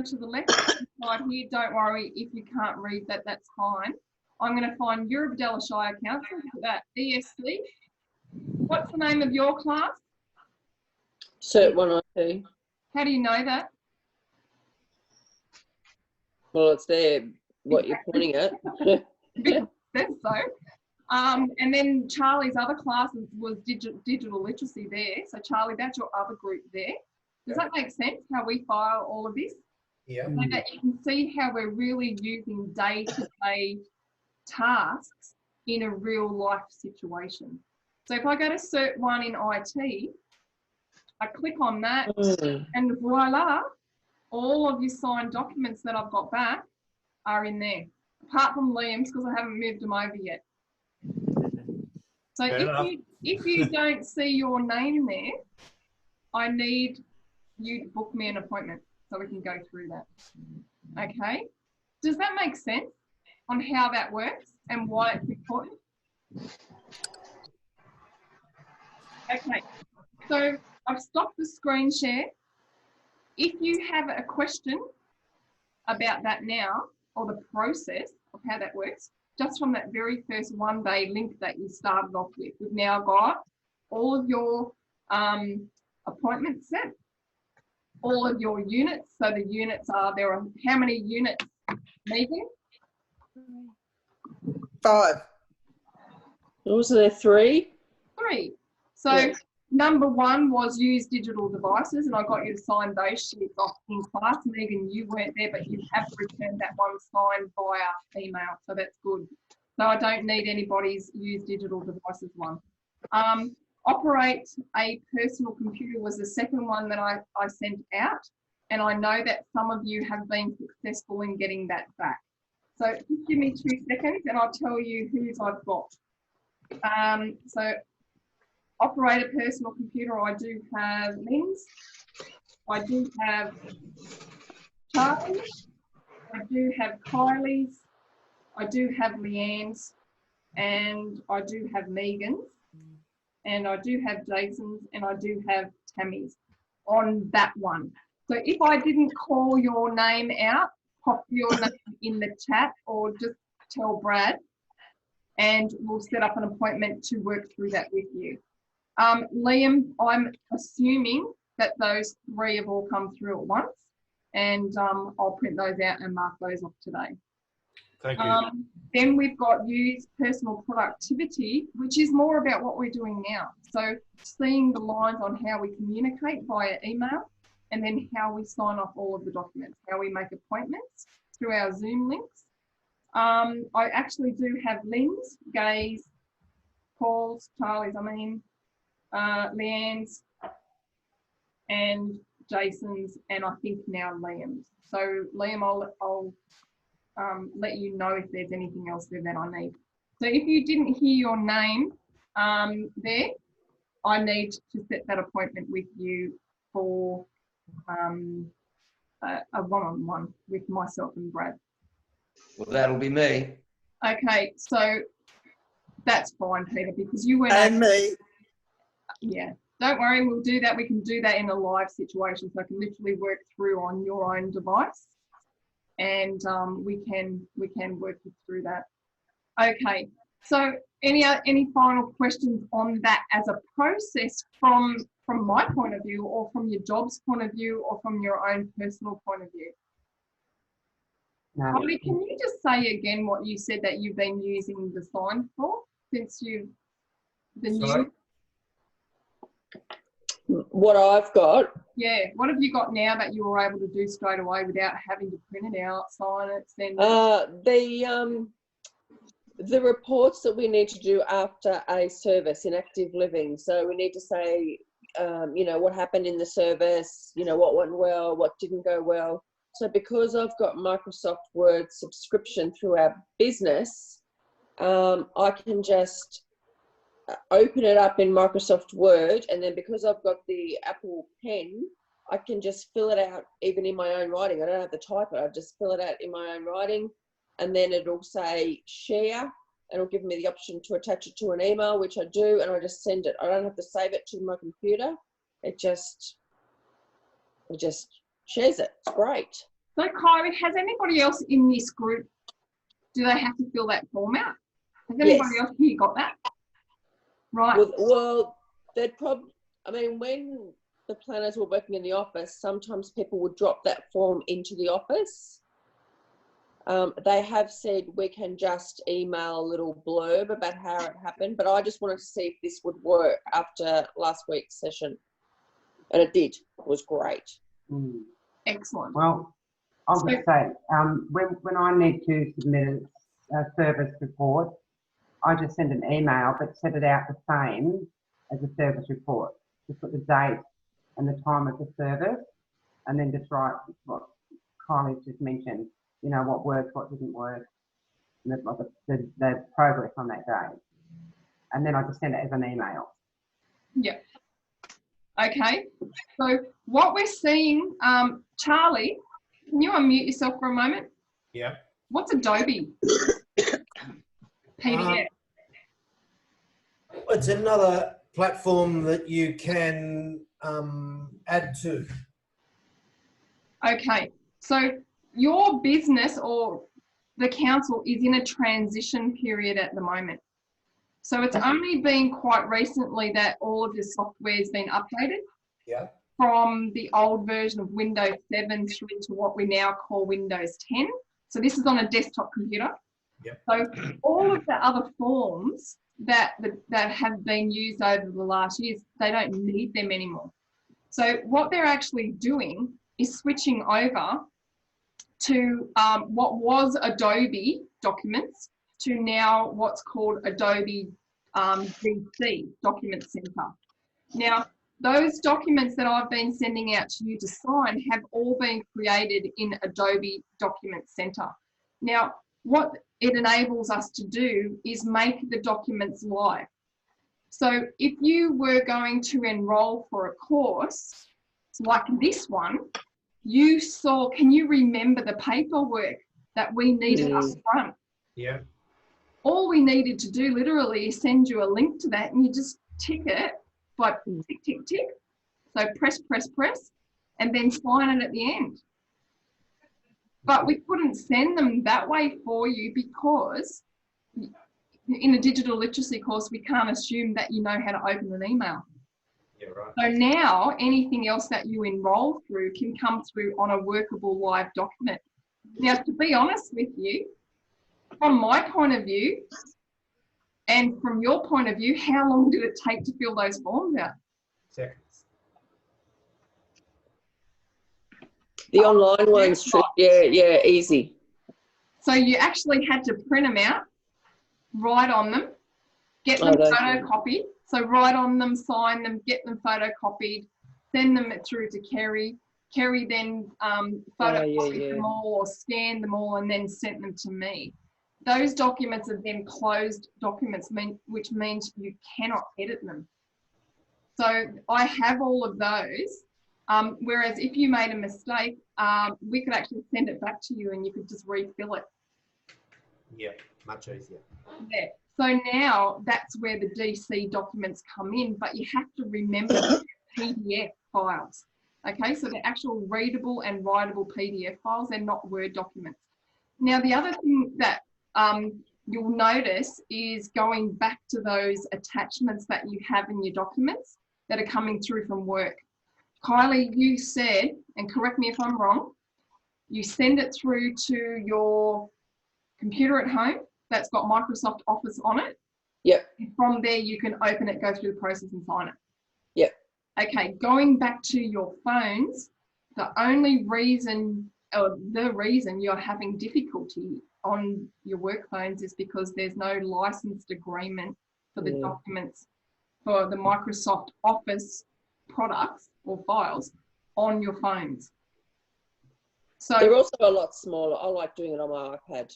to the left side here. Don't worry if you can't read that, that's fine. I'm going to find Eurobodella Shire Council, look at that, ESC. What's the name of your class? Cert 102. How do you know that? Well, it's there, what you're pointing at. Because it says so. And then Charlie's other class was digital literacy there. So Charlie, that's your other group there. Does that make sense, how we file all of this? Yeah. So that you can see how we're really using day-to-day tasks in a real life situation. So if I go to Cert 1 in IT, I click on that and voila, all of your signed documents that I've got back are in there, apart from Liam's because I haven't moved them over yet. So if you don't see your name there, I need you to book me an appointment so we can go through that. Okay, does that make sense on how that works and why it's important? Okay, so I've stopped the screen share. If you have a question about that now, or the process of how that works, just from that very first one-day link that you started off with, we've now got all of your appointments set, all of your units. So the units are, there are how many units, Megan? 5. Was there 3? 3. So yeah. Number 1 was use digital devices, and I got you to sign those sheets off in class. Megan, you weren't there, but you have returned that one signed via email, so that's good. So I don't need anybody's use digital devices one. Operate a personal computer was the second one that I sent out, and I know that some of you have been successful in getting that back. So just give me 2 seconds and I'll tell you whose I've got. So operator personal computer, I do have Lynn's. I do have Charlie's. I do have Kylie's. I do have Leanne's. And I do have Megan's. And I do have Jason's. And I do have Tammy's on that one. So if I didn't call your name out, pop your name in the chat or just tell Brad and we'll set up an appointment to work through that with you. Liam, I'm assuming that those 3 have all come through at once and I'll print those out and mark those off today. Thank you. Then we've got use personal productivity, which is more about what we're doing now. So seeing the lines on how we communicate via email and then how we sign off all of the documents, how we make appointments through our Zoom links. I actually do have Lynn's, Gay's, Paul's, Charlie's, Leanne's, and Jason's, and I think now Liam's. So Liam, I'll let you know if there's anything else there that I need. So if you didn't hear your name there, I need to set that appointment with you for a one-on-one with myself and Brad. Well, that'll be me. Okay, so that's fine, Peter, because you weren't. And me. Yeah, don't worry, we'll do that. We can do that in a live situation, so I can literally work through on your own device, and we can work through that. Okay, so any final questions on that as a process from my point of view, or from your job's point of view, or from your own personal point of view? No. Holly, can you just say again what you said that you've been using the sign for since you've been using? What I've got. Yeah, what have you got now that you were able to do straight away without having to print it out, sign it, send it? The reports that we need to do after a service in active living. So we need to say, what happened in the service, what went well, what didn't go well. So because I've got Microsoft Word subscription through our business, I can just open it up in Microsoft Word, and then because I've got the Apple Pen, I can just fill it out even in my own writing. I don't have to type it. I just fill it out in my own writing, and then it'll say share, and it'll give me the option to attach it to an email, which I do, and I just send it. I don't have to save it to my computer. It just shares it. It's great. So Kylie, has anybody else in this group, do they have to fill that form out? Has anybody else here got that? Right. Well, they'd probably, when the planners were working in the office, sometimes people would drop that form into the office. They have said we can just email a little blurb about how it happened, but I just wanted to see if this would work after last week's session. And it did. It was great. Mm. Excellent. Well, I'll just say, when I need to submit a service report, I just send an email but set it out the same as a service report. Just put the date and the time of the service, and then just write what Kylie's just mentioned, what worked, what didn't work, and the progress on that day. And then I just send it as an email. Yeah. Okay. So what we're seeing, Charlie, can you unmute yourself for a moment? Yeah. What's Adobe? PDF. It's another platform that you can add to. Okay. So your business or the council is in a transition period at the moment. So it's only been quite recently that all of your software has been updated. Yeah. From the old version of Windows 7 through to what we now call Windows 10. So this is on a desktop computer. Yep. So all of the other forms that have been used over the last years, they don't need them anymore. So what they're actually doing is switching over to what was Adobe Documents to now what's called Adobe DC, Document Center. Now, those documents that I've been sending out to you to sign have all been created in Adobe Document Center. Now, what it enables us to do is make the documents live. So if you were going to enroll for a course like this one, you saw, can you remember the paperwork that we needed up front? Yeah. All we needed to do literally is send you a link to that, and you just tick it by tick, tick, tick. So press, press, press, and then sign it at the end. But we couldn't send them that way for you because in a digital literacy course, we can't assume that you know how to open an email. Yeah, right. So now anything else that you enroll through can come through on a workable live document. Now, to be honest with you, from my point of view and from your point of view, how long did it take to fill those forms out? Seconds. The online ones, yeah, easy. So you actually had to print them out, write on them, get them photocopied. So write on them, sign them, get them photocopied, send them through to Kerry. Kerry then photocopied them all or scanned them all and then sent them to me. Those documents are then closed documents, which means you cannot edit them. So I have all of those. Whereas if you made a mistake, we could actually send it back to you and you could just refill it. Yeah, much easier. Yeah. So now that's where the DC documents come in, but you have to remember the PDF files. Okay, so they're actual readable and writable PDF files. They're not Word documents. Now, the other thing that you'll notice is going back to those attachments that you have in your documents that are coming through from work. Kylie, you said, and correct me if I'm wrong, you send it through to your computer at home that's got Microsoft Office on it. Yep. And from there, you can open it, go through the process and sign it. Yep. Okay, going back to your phones, the only reason, or the reason you're having difficulty on your work phones is because there's no licensed agreement for the documents for the Microsoft Office products or files on your phones. So they're also a lot smaller. I like doing it on my iPad.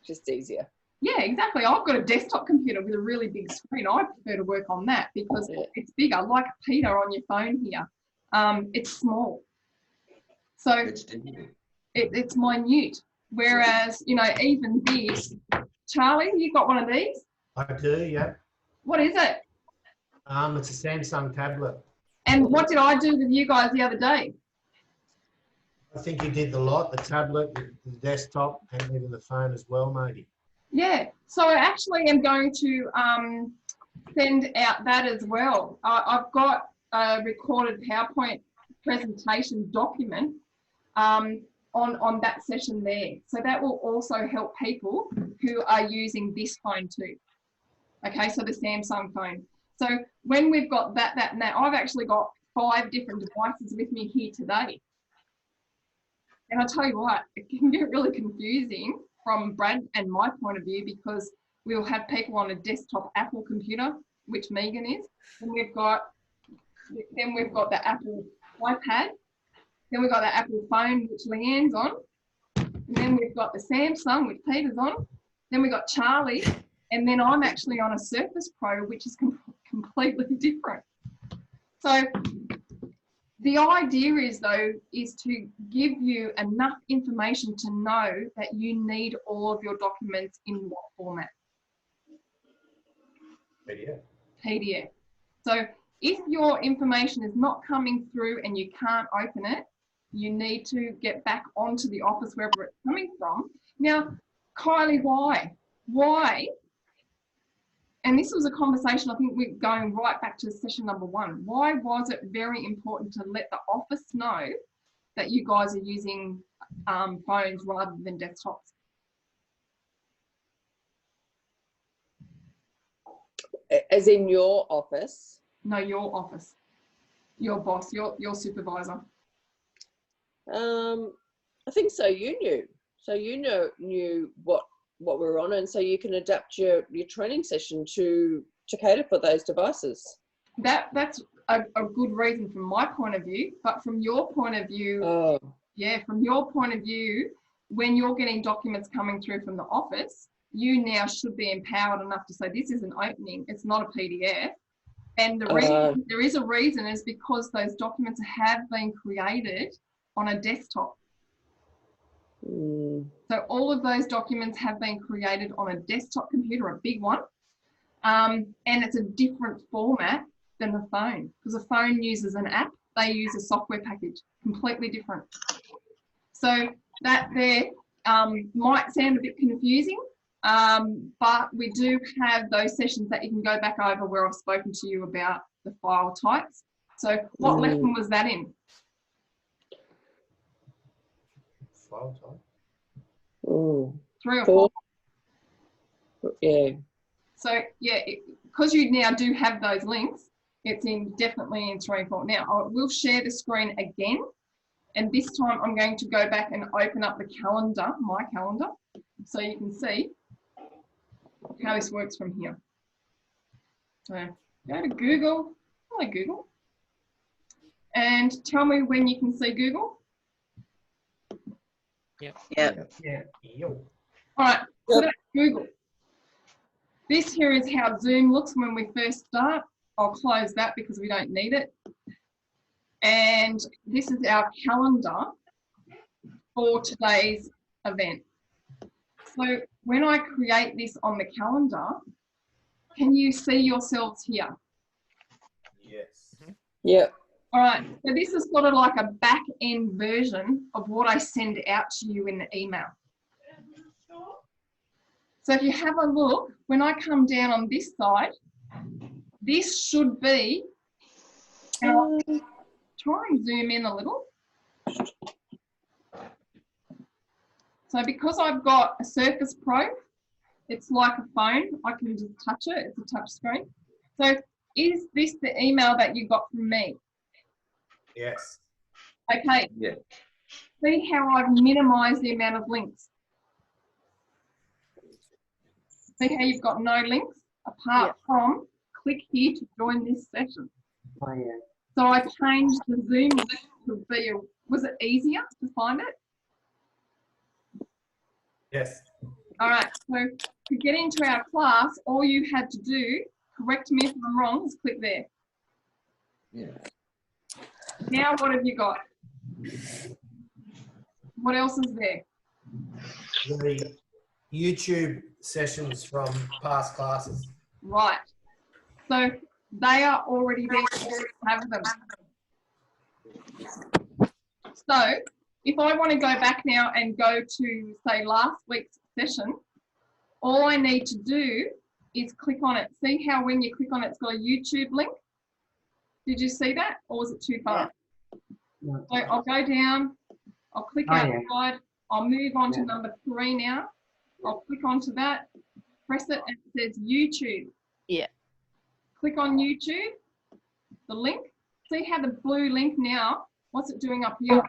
Just easier. Yeah, exactly. I've got a desktop computer with a really big screen. I prefer to work on that because it's bigger. Like Peter on your phone here, it's small. So it's minute. Whereas, you know, even this, Charlie, you got one of these? I do, yeah. What is it? It's a Samsung tablet. And what did I do with you guys the other day? I think you did the lot, the tablet, the desktop, and even the phone as well, maybe. Yeah, so I actually am going to send out that as well. I've got a recorded PowerPoint presentation document on that session there. So that will also help people who are using this phone too. Okay, so the Samsung phone. So when we've got that, and that, I've actually got 5 different devices with me here today. And I'll tell you what, it can get really confusing from Brad and my point of view because we'll have people on a desktop Apple computer, which Megan is. Then we've got the Apple iPad. Then we've got the Apple phone, which Leanne's on. And then we've got the Samsung, which Peter's on. Then we've got Charlie. And then I'm actually on a Surface Pro, which is completely different. So the idea is, though, is to give you enough information to know that you need all of your documents in what format? PDF. PDF. So if your information is not coming through and you can't open it, you need to get back onto the Office wherever it's coming from. Now, Kylie, why? Why? And this was a conversation, I think we're going right back to session number 1. Why was it very important to let the office know that you guys are using phones rather than desktops? As in your office? No, your office. Your boss, your supervisor. I think so. You knew. So you knew what we're on, and so you can adapt your training session to cater for those devices. That's a good reason from my point of view, but from your point of view, yeah, from your point of view, when you're getting documents coming through from the office, you now should be empowered enough to say, this is an opening, it's not a PDF. And the reason, there is a reason, is because those documents have been created on a desktop. So all of those documents have been created on a desktop computer, a big one, and it's a different format than the phone, because a phone uses an app, they use a software package, completely different. So that there might sound a bit confusing, but we do have those sessions that you can go back over where I've spoken to you about the file types. So what lesson was that in? File type. 3 or 4. Yeah. So yeah, because you now do have those links, it's definitely in 3 and 4. Now I will share the screen again, and this time I'm going to go back and open up the calendar, my calendar, so you can see how this works from here. So go to Google, hello Google, and tell me when you can see Google. Yeah. All right, so that's Google. This here is how Zoom looks when we first start. I'll close that because we don't need it. And this is our calendar for today's event. So when I create this on the calendar, can you see yourselves here? Yes. Yeah. All right, so this is sort of like a back end version of what I send out to you in the email. So if you have a look, when I come down on this side, this should be, and I'll try and zoom in a little. So because I've got a Surface Pro, it's like a phone, I can just touch it, it's a touch screen. So is this the email that you got from me? Yes. Okay. Yeah. See how I've minimized the amount of links? See how you've got no links apart from click here to join this session. Oh, yeah. So I changed the Zoom link to be, was it easier to find it? Yes. All right, so to get into our class, all you had to do, correct me if I'm wrong, is click there. Yeah. Now what have you got? What else is there? The YouTube sessions from past classes. Right. So they are already there, you already have them. So if I want to go back now and go to, say, last week's session, all I need to do is click on it. See how when you click on it, it's got a YouTube link? Did you see that, or was it too far? Yeah. So I'll go down, I'll click outside, I'll move on to number 3 now. I'll click onto that, press it, and it says YouTube. Yeah. Click on YouTube, the link. See how the blue link now, what's it doing up here?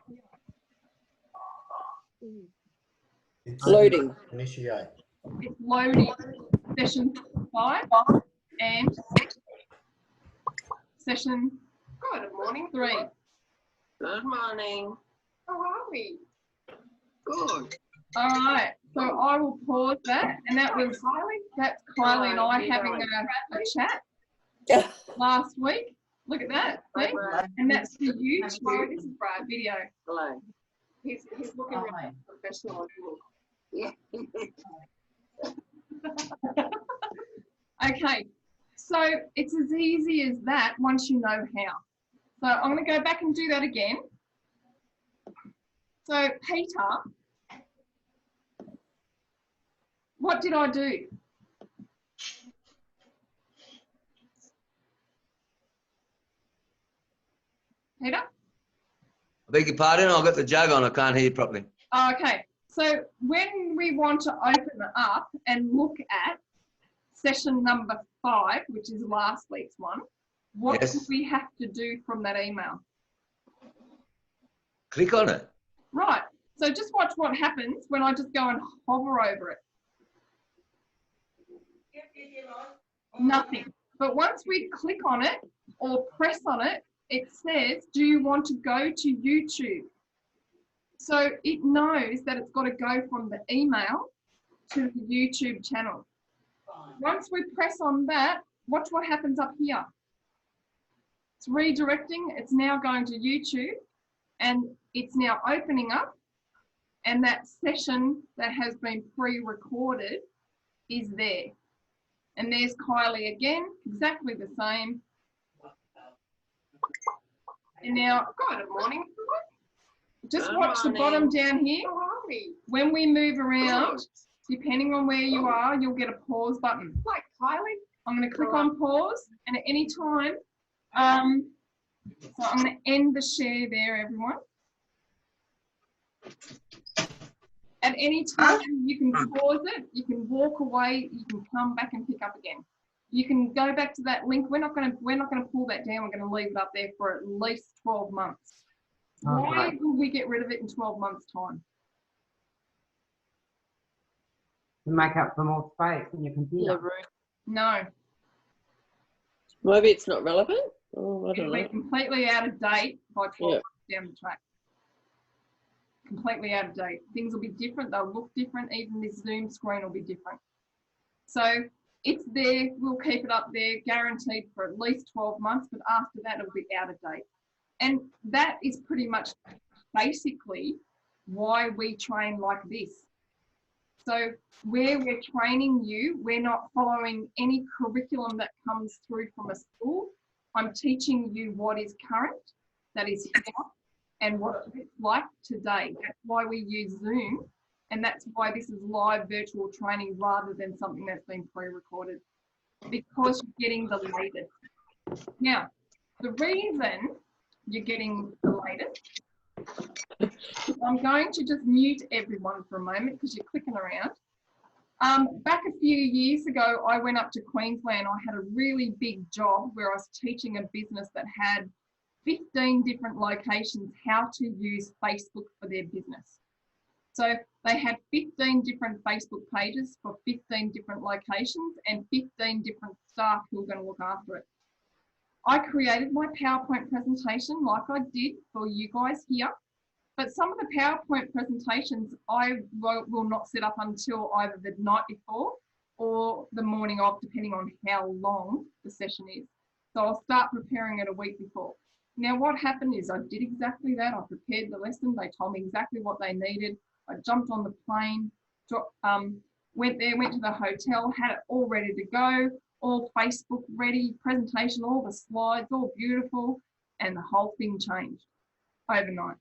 It's Loading. Initiate. It's loading session 5 and session, good morning, 3. Good morning. How are we? Good. All right, so I will pause that, and that's Kylie and I having a chat last week. Look at that, see? And that's for YouTube. This is Brad video. Hello. He's looking really professional. Yeah. Okay, so it's as easy as that once you know how. So I'm going to go back and do that again. So Peter, what did I do? Peter? I beg your pardon, I've got the jug on, I can't hear you properly. Oh, okay, so when we want to open it up and look at session number 5, which is last week's one, what do we have to do from that email? Click on it. Right, so just watch what happens when I just go and hover over it. Nothing. But once we click on it or press on it, it says, do you want to go to YouTube? So it knows that it's got to go from the email to the YouTube channel. Once we press on that, watch what happens up here. It's redirecting. It's now going to YouTube, and it's now opening up, and that session that has been pre-recorded is there. And there's Kylie again, exactly the same. And now, good morning, everyone. Just watch the bottom down here. When we move around, depending on where you are, you'll get a pause button. Like Kylie, I'm going to click on pause, and at any time, so I'm going to end the share there, everyone. At any time, you can pause it, you can walk away, you can come back and pick up again. You can go back to that link. We're not going to pull that down. We're going to leave it up there for at least 12 months. Why will we get rid of it in 12 months' time? To make up for more space in your computer. No. Maybe it's not relevant. Oh, I don't It'll be know. completely out of date by 12 months down the track. Completely out of date. Things will be different. They'll look different. Even this Zoom screen will be different. So it's there. We'll keep it up there, guaranteed for at least 12 months. But after that, it'll be out of date. And that is pretty much basically why we train like this. So where we're training you, we're not following any curriculum that comes through from a school. I'm teaching you what is current, that is here, and what it's like today. That's why we use Zoom, and that's why this is live virtual training rather than something that's been pre-recorded, because you're getting the latest. Now, the reason you're getting the latest, I'm going to just mute everyone for a moment because you're clicking around. Back a few years ago, I went up to Queensland. I had a really big job where I was teaching a business that had 15 different locations how to use Facebook for their business. So they had 15 different Facebook pages for 15 different locations and 15 different staff who were going to look after it. I created my PowerPoint presentation like I did for you guys here, but some of the PowerPoint presentations I will not set up until either the night before or the morning of, depending on how long the session is. So I'll start preparing it a week before. Now what happened is I did exactly that. I prepared the lesson. They told me exactly what they needed. I jumped on the plane, went there, went to the hotel, had it all ready to go, all Facebook ready, presentation, all the slides, all beautiful, and the whole thing changed overnight.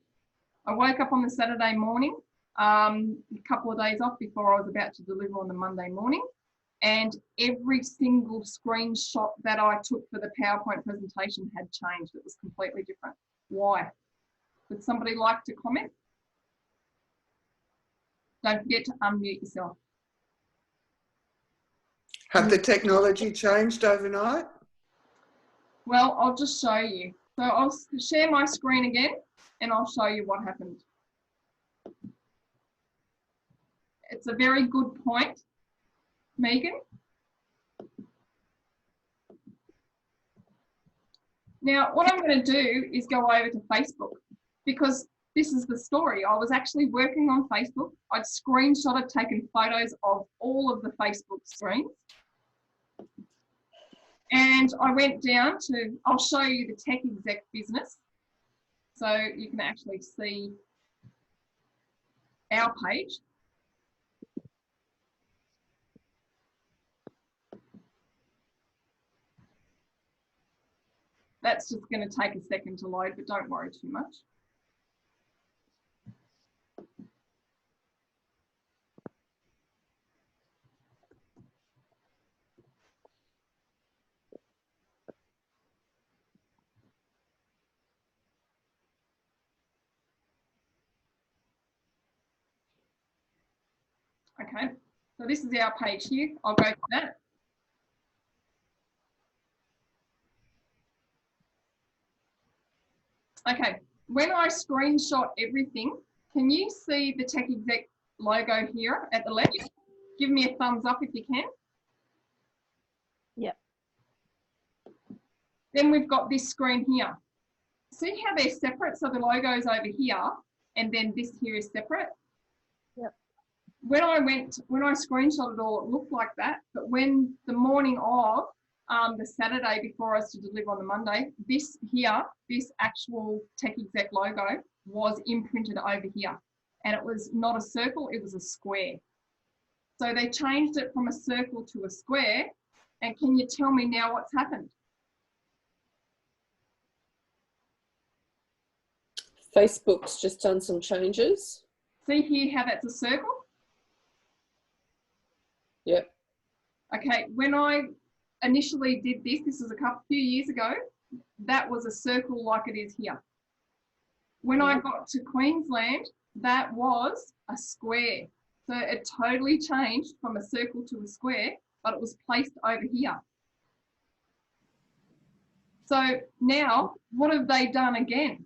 I woke up on the Saturday morning, a couple of days off before I was about to deliver on the Monday morning, and every single screenshot that I took for the PowerPoint presentation had changed. It was completely different. Why? Would somebody like to comment? Don't forget to unmute yourself. Have the technology changed overnight? Well, I'll just show you. So I'll share my screen again and I'll show you what happened. It's a very good point, Megan. Now, what I'm going to do is go over to Facebook, because this is the story. I was actually working on Facebook. I'd screenshotted, taken photos of all of the Facebook screens. And I went down to, I'll show you the Tec Exec business. So you can actually see our page. That's just going to take a second to load, but don't worry too much. Okay, so this is our page here. I'll go to that. Okay, when I screenshot everything, can you see the Tec Exec logo here at the left? Give me a thumbs up if you can. Yep. Then we've got this screen here. See how they're separate? So the logo's over here and then this here is separate. Yep. When I screenshot it all, it looked like that. But when the morning of the Saturday before I was to deliver on the Monday, this here, this actual Tec Exec logo was imprinted over here. And it was not a circle, it was a square. So they changed it from a circle to a square. And can you tell me now what's happened? Facebook's just done some changes. See here how that's a circle? Yep. Okay, when I initially did this is a few years ago, that was a circle like it is here. When I got to Queensland, that was a square. So it totally changed from a circle to a square, but it was placed over here. So now, what have they done again?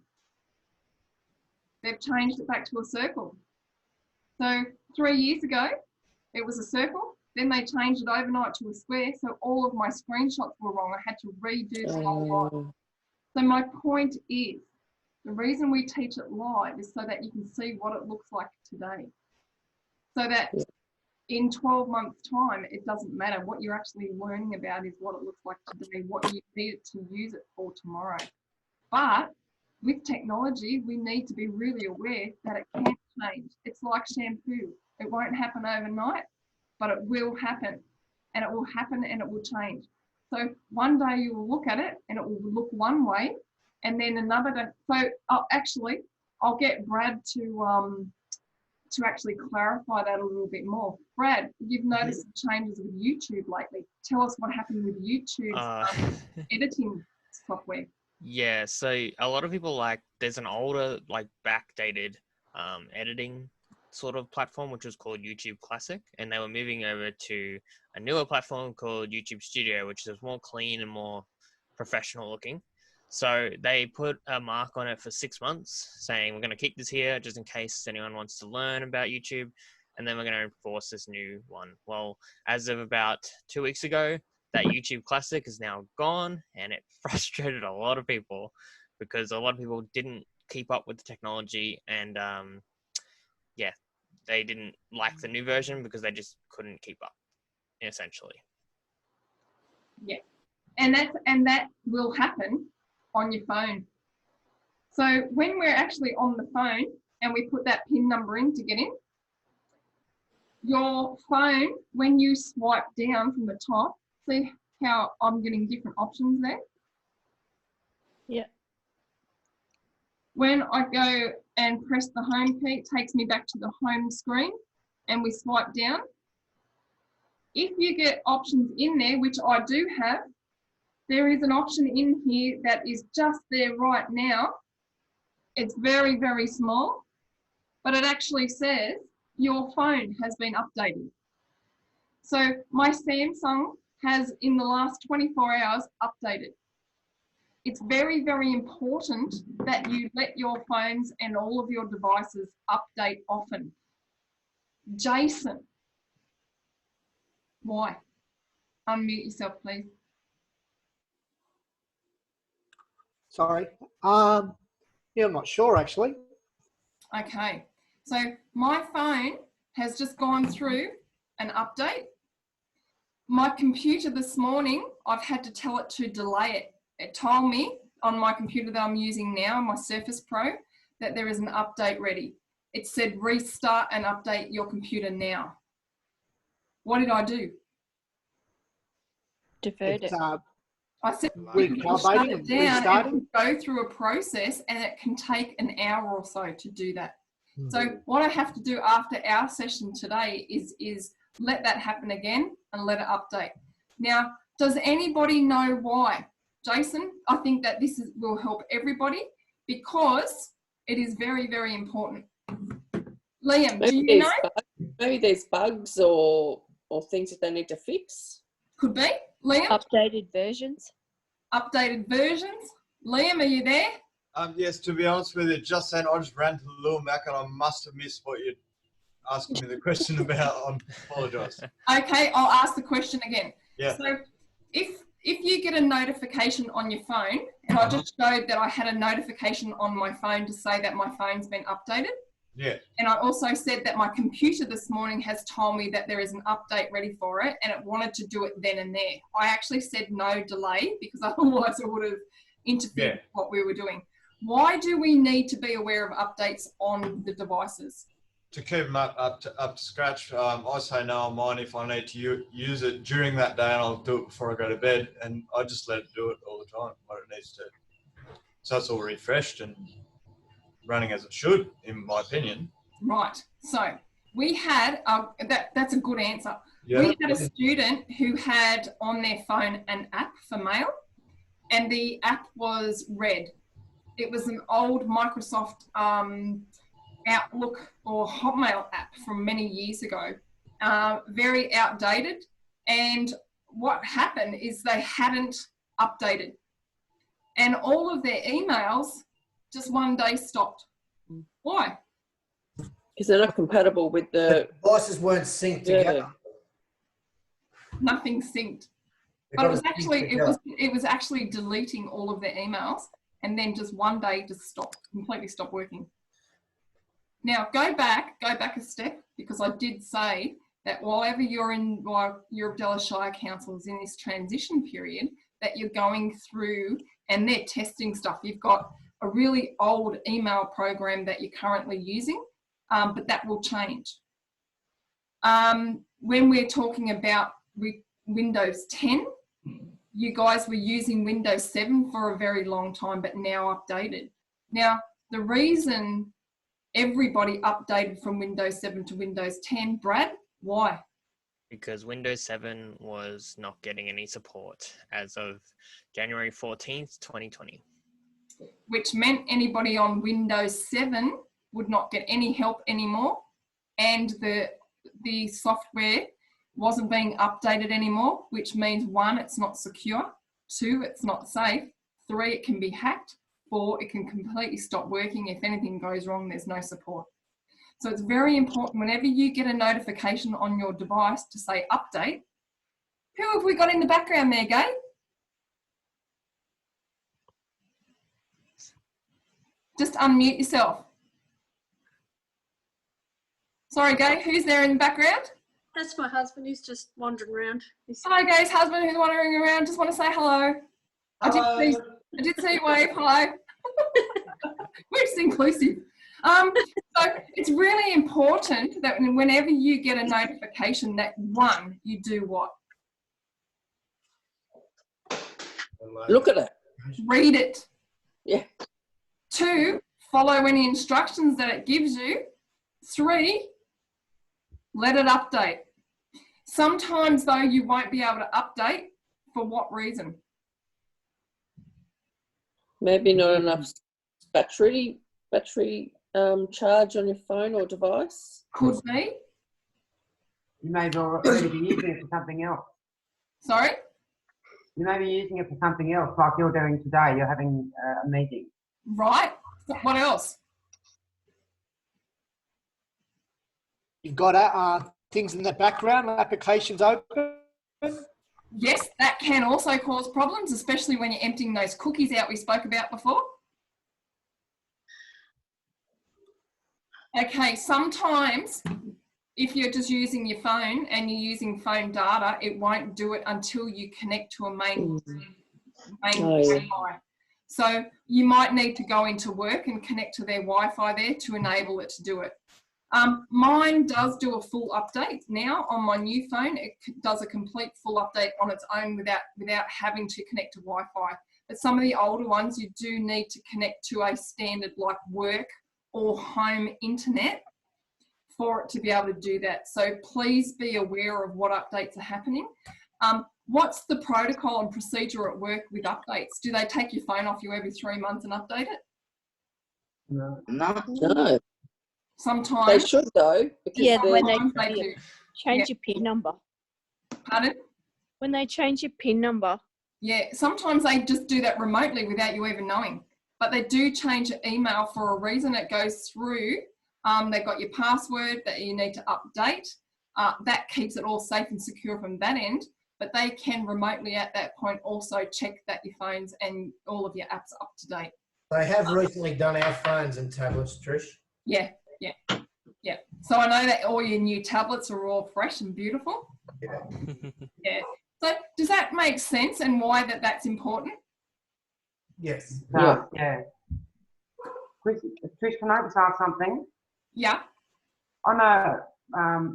They've changed it back to a circle. So 3 years ago, it was a circle. Then they changed it overnight to a square. So all of my screenshots were wrong. I had to redo the whole lot. So my point is, the reason we teach it live is so that you can see what it looks like today. So that in 12 months' time, it doesn't matter. What you're actually learning about is what it looks like today, what you need it to use it for tomorrow. But with technology, we need to be really aware that it can change. It's like shampoo. It won't happen overnight, but it will happen. And it will happen and it will change. So one day you will look at it and it will look one way, and then another day. So I'll get Brad to actually clarify that a little bit more. Brad, you've noticed some changes with YouTube lately. Tell us what happened with YouTube's editing software. Yeah, so a lot of people there's an older, backdated editing sort of platform, which was called YouTube Classic, and they were moving over to a newer platform called YouTube Studio, which is more clean and more professional looking. So they put a mark on it for 6 months, saying we're going to keep this here just in case anyone wants to learn about YouTube, and then we're going to enforce this new one. Well, as of about 2 weeks ago, that YouTube Classic is now gone, and it frustrated a lot of people because a lot of people didn't keep up with the technology, and they didn't like the new version because they just couldn't keep up, essentially. Yeah, and that will happen on your phone. So when we're actually on the phone and we put that PIN number in to get in, your phone, when you swipe down from the top, see how I'm getting different options there? Yeah. When I go and press the home key, it takes me back to the home screen and we swipe down. If you get options in there, which I do have, there is an option in here that is just there right now. It's very, very small, but it actually says your phone has been updated. So my Samsung has, in the last 24 hours, updated. It's very, very important that you let your phones and all of your devices update often. Jason, why? Unmute yourself, please. Sorry. Yeah, I'm not sure actually. Okay, so my phone has just gone through an update. My computer this morning, I've had to tell it to delay it. It told me on my computer that I'm using now, my Surface Pro, that there is an update ready. It said restart and update your computer now. What did I do? Deferred it. I said you can shut it down and go through a process, and it can take an hour or so to do that. So what I have to do after our session today is let that happen again and let it update. Now, does anybody know why? Jason, I think that this will help everybody because it is very, very important. Liam, do you know? Maybe there's bugs or things that they need to fix. Could be. Liam? Updated versions. Updated versions. Liam, are you there? Yes, to be honest with you, just then I just ran to the little Mac and I must have missed what you're asking me the question about. I apologise. Okay, I'll ask the question again. Yeah. So if you get a notification on your phone and I just showed that I had a notification on my phone to say that my phone's been updated. Yeah. And I also said that my computer this morning has told me that there is an update ready for it, and it wanted to do it then and there. I actually said no delay, because otherwise it would have interfered with what we were doing. Why do we need to be aware of updates on the devices? To keep them up to scratch. I say no on mine if I need to use it during that day, and I'll do it before I go to bed, and I just let it do it all the time, what it needs to. So it's all refreshed and running as it should, in my opinion. Right. So we had, that's a good answer. Yeah. We had a student who had on their phone an app for mail, and the app was red. It was an old Microsoft Outlook or Hotmail app from many years ago, very outdated. And what happened is they hadn't updated, and all of their emails just one day stopped. Why? Because they're not compatible with The devices weren't synced together. Nothing synced. They But it got was to sync actually together. it was actually deleting all of their emails, and then just one day just completely stopped working. Now go back a step, because I did say that while Eurobodalla Shire Council is in this transition period, that you're going through and they're testing stuff. You've got a really old email program that you're currently using, but that will change. When we're talking about Windows 10, you guys were using Windows 7 for a very long time, but now updated. Now, the reason everybody updated from Windows 7 to Windows 10, Brad, why? Because Windows 7 was not getting any support as of January 14th, 2020. Which meant anybody on Windows 7 would not get any help anymore, and the software wasn't being updated anymore, which means 1, it's not secure, 2, it's not safe, 3, it can be hacked, 4, it can completely stop working. If anything goes wrong, there's no support. So it's very important whenever you get a notification on your device to say update. Who have we got in the background there, Gay? Just unmute yourself. Sorry, Gay, who's there in the background? That's my husband. He's just wandering around. Hi, Gay's husband who's wandering around. Just want to say hello. Hello. I did see you wave. Hello. We're just inclusive. So it's really important that whenever you get a notification, that 1, you do what? Look at it. Read it. Yeah. 2, follow any instructions that it gives you. 3, let it update. Sometimes though, you won't be able to update. For what reason? Maybe not enough battery charge on your phone or device. Could be. You may already be using it for something else. Sorry? You may be using it for something else, like you're doing today. You're having a meeting. Right. What else? You've got things in the background, applications open. Yes, that can also cause problems, especially when you're emptying those cookies out we spoke about before. Okay, sometimes if you're just using your phone and you're using phone data, it won't do it until you connect to a main Wi-Fi. So you might need to go into work and connect to their Wi-Fi there to enable it to do it. Mine does do a full update now on my new phone. It does a complete full update on its own without having to connect to Wi-Fi. But some of the older ones, you do need to connect to a standard like work or home internet for it to be able to do that. So please be aware of what updates are happening. What's the protocol and procedure at work with updates? Do they take your phone off you every 3 months and update it? No. Sometimes. They should though. Yeah, when they do. Change your PIN number. Pardon? When they change your PIN number. Yeah, sometimes they just do that remotely without you even knowing. But they do change your email for a reason. It goes through. They've got your password that you need to update. That keeps it all safe and secure from that end. but they can remotely at that point also check that your phones and all of your apps are up to date. They have recently done our phones and tablets, Trish. Yeah. So I know that all your new tablets are all fresh and beautiful. Yeah. So does that make sense and why that's important? Yes. Yeah. Trish, can I just ask something? Yeah. On a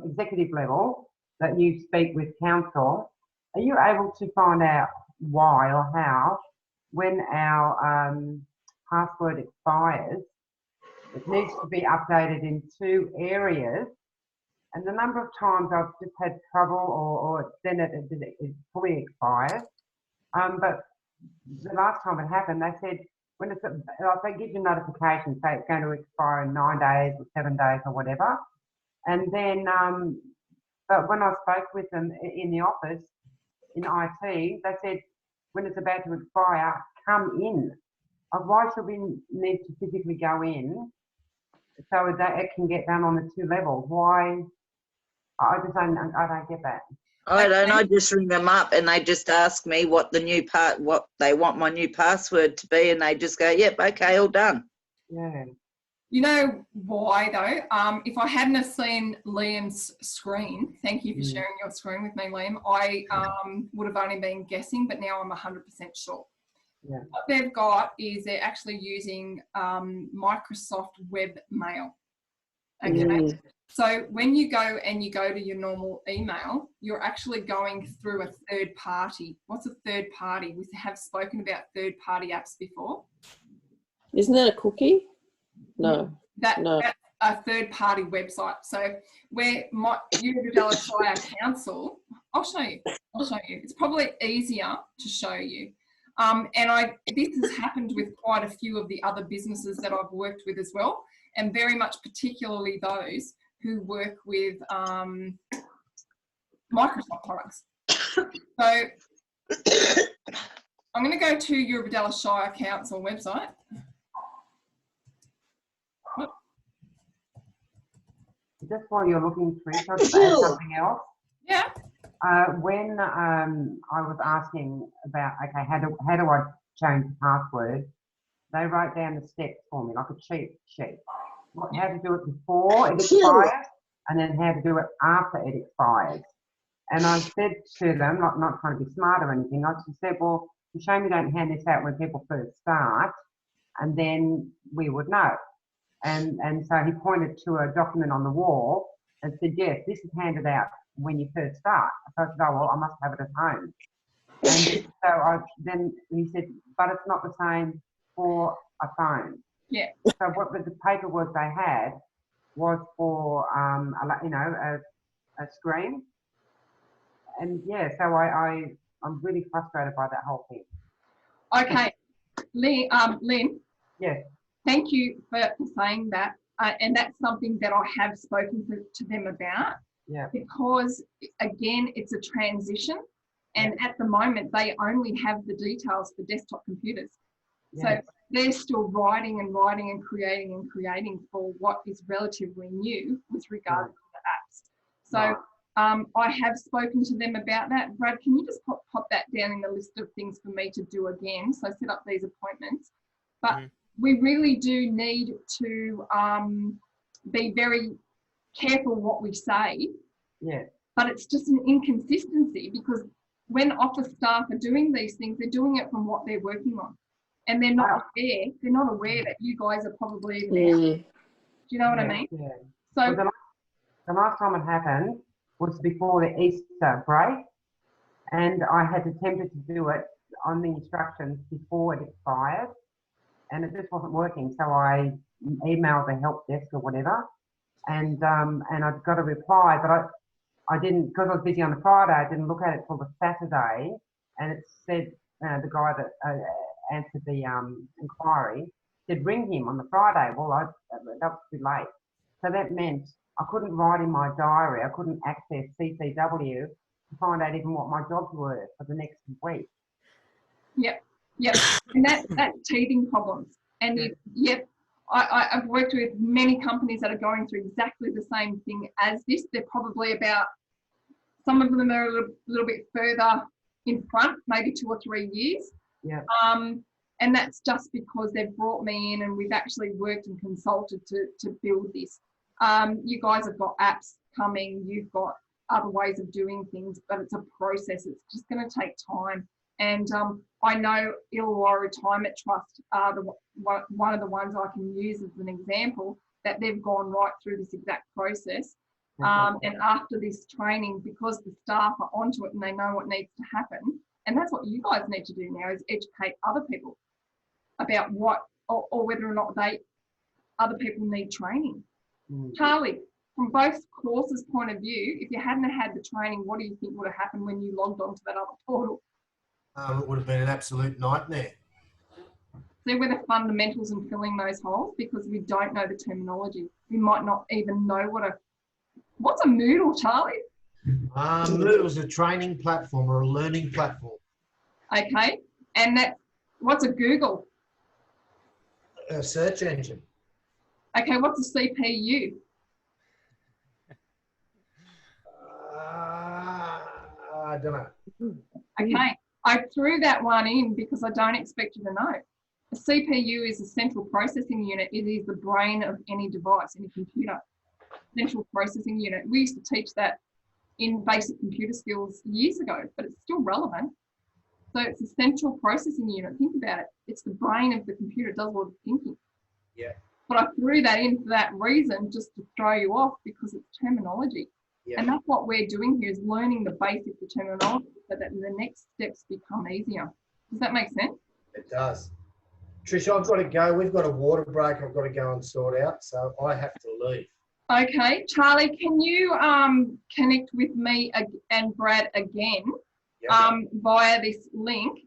executive level that you speak with council, are you able to find out why or how, when our password expires, it needs to be updated in 2 areas? And the number of times I've just had trouble, or then it fully expires. But the last time it happened, they said when it's they give you notification, say it's going to expire in 9 days or 7 days or whatever. And then, but when I spoke with them in the office in IT, they said when it's about to expire, come in. Why should we need to physically go in so that it can get done on the 2 levels? Why? I don't get that. I don't. I just ring them up and they just ask me what they want my new password to be, and they just go, "Yep, okay, all done." Yeah. You know why though? If I hadn't have seen Liam's screen, thank you for sharing your screen with me, Liam, I would have only been guessing, but now I'm 100% sure. Yeah. What they've got is they're actually using Microsoft Webmail. Okay. So when you go to your normal email, you're actually going through a third party. What's a third party? We have spoken about third party apps before. Isn't that a cookie? No. That's a third party website. So where Urbadella Shire Council, I'll show you. It's probably easier to show you. This has happened with quite a few of the other businesses that I've worked with as well, and very much particularly those who work with Microsoft products. So I'm going to go to Urbadella Shire Council website. Just while you're looking through, can I just add something else? Yeah. When I was asking about, okay, how do I change the password, they wrote down the steps for me, like a cheat sheet. How to do it before it expires, and then how to do it after it expires. And I said to them, not trying to be smart or anything, I just said, well, it's a shame you don't hand this out when people first start, and then we would know. And so he pointed to a document on the wall and said, yes, this is handed out when you first start. So I said, oh, well, I must have it at home. And so then he said, but it's not the same for a phone. Yeah. So what the paperwork they had was for, a screen. And yeah, so I'm really frustrated by that whole thing. Okay. Lynn. Yes. Thank you for saying that. And that's something that I have spoken to them about. Yeah. Because, again, it's a transition. And at the moment, they only have the details for desktop computers. Yes. So they're still writing and creating for what is relatively new with regard to the apps. So I have spoken to them about that. Brad, can you just pop that down in the list of things for me to do again? So set up these appointments. But we really do need to be very careful what we say. Yeah. But it's just an inconsistency, because when office staff are doing these things, they're doing it from what they're working on. And they're not aware. They're not aware that you guys are probably even out. Do you know what I mean? Yeah. So well, the last time it happened was before the Easter break, and I had attempted to do it on the instructions before it expired, and it just wasn't working. So I emailed the help desk or whatever, and I got a reply, but I didn't, because I was busy on the Friday, I didn't look at it till the Saturday, and it said the guy that answered the inquiry said ring him on the Friday. Well, that was too late. So that meant I couldn't write in my diary, I couldn't access CCW to find out even what my jobs were for the next week. Yep. And that's teething problems. And I've worked with many companies that are going through exactly the same thing as this. They're probably about Some of them are a little bit further in front, maybe 2 or 3 years. Yeah. And that's just because they've brought me in and we've actually worked and consulted to build this. You guys have got apps coming, you've got other ways of doing things, but it's a process. It's just going to take time. And I know Illawarra Retirement Trust are one of the ones I can use as an example, that they've gone right through this exact process. And after this training, because the staff are onto it and they know what needs to happen, and that's what you guys need to do now, is educate other people about what, or whether or not other people need training. Charlie, from both courses' point of view, if you hadn't had the training, what do you think would have happened when you logged onto that other portal? It would have been an absolute nightmare. See where the fundamentals in filling those holes, because we don't know the terminology. We might not even know what's a Moodle, Charlie? Moodle is a training platform or a learning platform. Okay, and what's a Google? A search engine. Okay, what's a CPU? I don't know. Okay, I threw that one in because I don't expect you to know. A CPU is a central processing unit. It is the brain of any device, any computer. Central processing unit. We used to teach that in basic computer skills years ago, but it's still relevant. So it's a central processing unit. Think about it. It's the brain of the computer. It does all the thinking. Yeah. But I threw that in for that reason, just to throw you off, because it's terminology. Yeah. And that's what we're doing here, is learning the basics of terminology so that the next steps become easier. Does that make sense? It does. Tricia, I've got to go. We've got a water break I've got to go and sort out, so I have to leave. Okay, Charlie, can you connect with me and Brad again via this link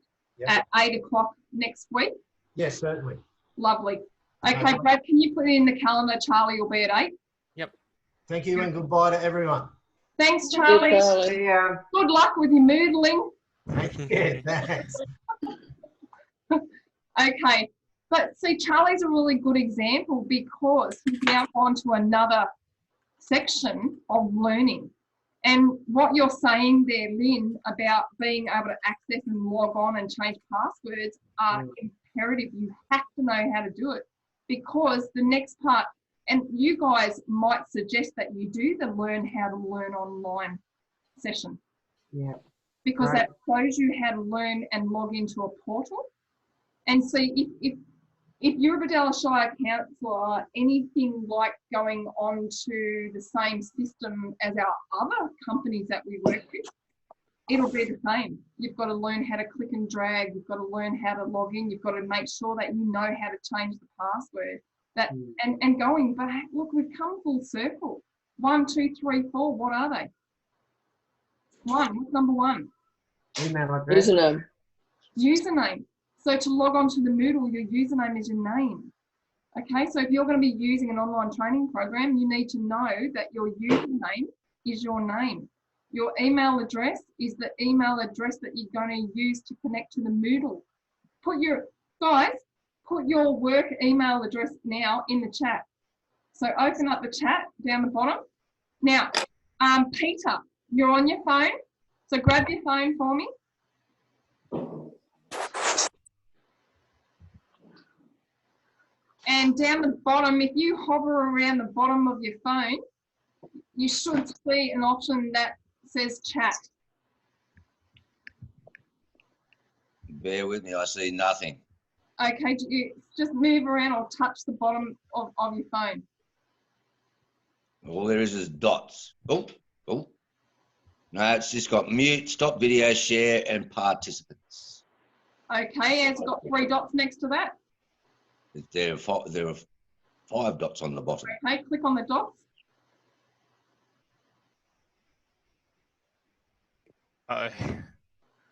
at 8 o'clock next week? Yes, certainly. Lovely. Okay, Brad, can you put it in the calendar? Charlie will be at 8. Yep. Thank you and goodbye to everyone. Thanks, Charlie. Yeah. Good luck with your moodling. Yeah, thanks. Okay, but see, Charlie's a really good example because he's now gone to another section of learning. And what you're saying there, Lynn, about being able to access and log on and change passwords are imperative. You have to know how to do it, because the next part, and you guys might suggest that you do the learn how to learn online session. Yeah. Because that shows you how to learn and log into a portal. And see, if Eurobodalla Shire Council are anything like going on to the same system as our other companies that we work with, it'll be the same. You've got to learn how to click and drag. You've got to learn how to log in. You've got to make sure that you know how to change the password. And going back, look, we've come full circle. 1, 2, 3, 4. What are they? What's number 1? Email address. Username. So to log on to the Moodle, your username is your name. Okay, so if you're going to be using an online training program, you need to know that your username is your name. Your email address is the email address that you're going to use to connect to the Moodle. Put your work email address now in the chat. So open up the chat down the bottom. Now, Peter, you're on your phone. So grab your phone for me. And down the bottom, if you hover around the bottom of your phone, you should see an option that says chat. Bear with me, I see nothing. Okay, just move around or touch the bottom of your phone. All there is dots. Oh. No, it's just got mute, stop video, share, and participants. Okay, it's got 3 dots next to that. There are 5 dots on the bottom. Okay, click on the dots.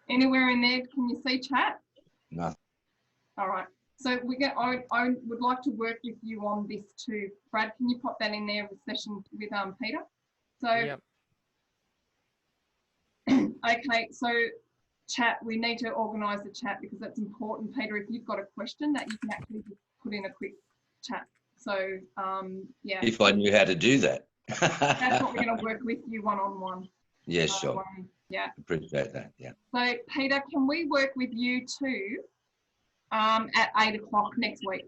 Anywhere in there, can you see chat? No. All right. So I would like to work with you on this too. Brad, can you pop that in there with session with Peter? So Yep. Okay, so chat, we need to organise the chat because that's important, Peter. If you've got a question, that you can actually just put in a quick chat. So yeah. If I knew how to do that. That's what we're going to work with you one-on-one. Yes, sure. Yeah. Appreciate that. Yeah. So Peter, can we work with you too at 8 o'clock next week?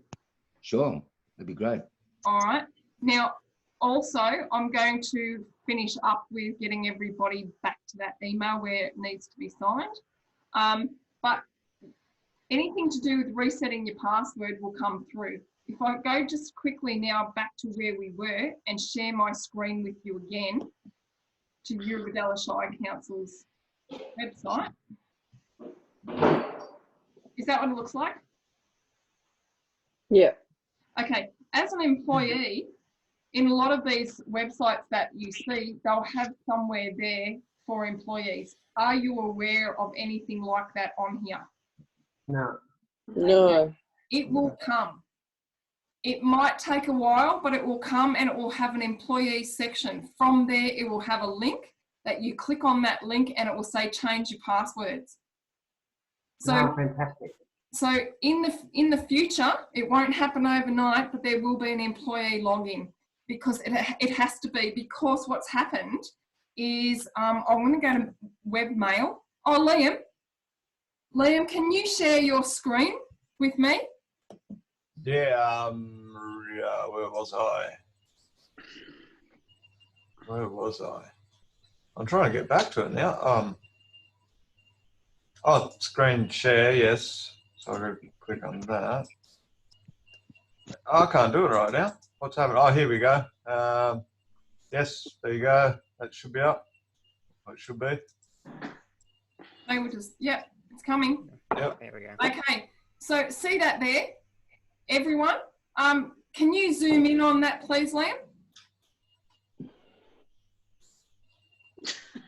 Sure. That'd be great. All right. Now, also, I'm going to finish up with getting everybody back to that email where it needs to be signed. But anything to do with resetting your password will come through. If I go just quickly now back to where we were and share my screen with you again to Eurobodalla Shire Council's website. Is that what it looks like? Yeah. Okay. As an employee, in a lot of these websites that you see, they'll have somewhere there for employees. Are you aware of anything like that on here? No. No. It will come. It might take a while, but it will come and it will have an employee section. From there, it will have a link that you click on that link and it will say change your passwords. So, Oh, fantastic. So in the future, it won't happen overnight, but there will be an employee login because it has to be, because what's happened is I'm going to go to webmail. Oh, Liam, can you share your screen with me? Yeah, where was I? I'm trying to get back to it now. Oh, screen share, yes. So I'll click on that. Oh, I can't do it right now. What's happening? Oh, here we go. Yes, there you go. That should be up. It should be. They will just, yep, it's coming. Yep. There we go. Okay, so see that there, everyone? Can you zoom in on that, please, Liam?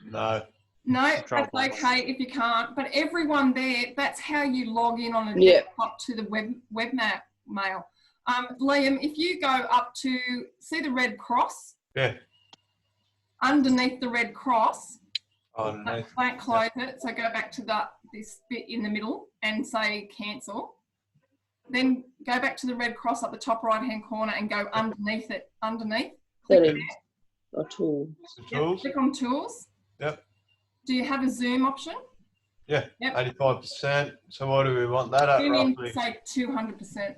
No. No, that's okay if you can't. But everyone there, that's how you log in on a Yeah. desktop to the webmail. Liam, if you go up to, see the red cross? Yeah. Underneath the red cross, Underneath. don't close it. So go back to this bit in the middle and say cancel. Then go back to the red cross up the top right-hand corner and go underneath it. Underneath. Click Settings. Or tools. Yep, click on tools. Yep. Do you have a zoom option? Yeah. Yep. 85%. So what do we want that at Zoom in, roughly? say 200%.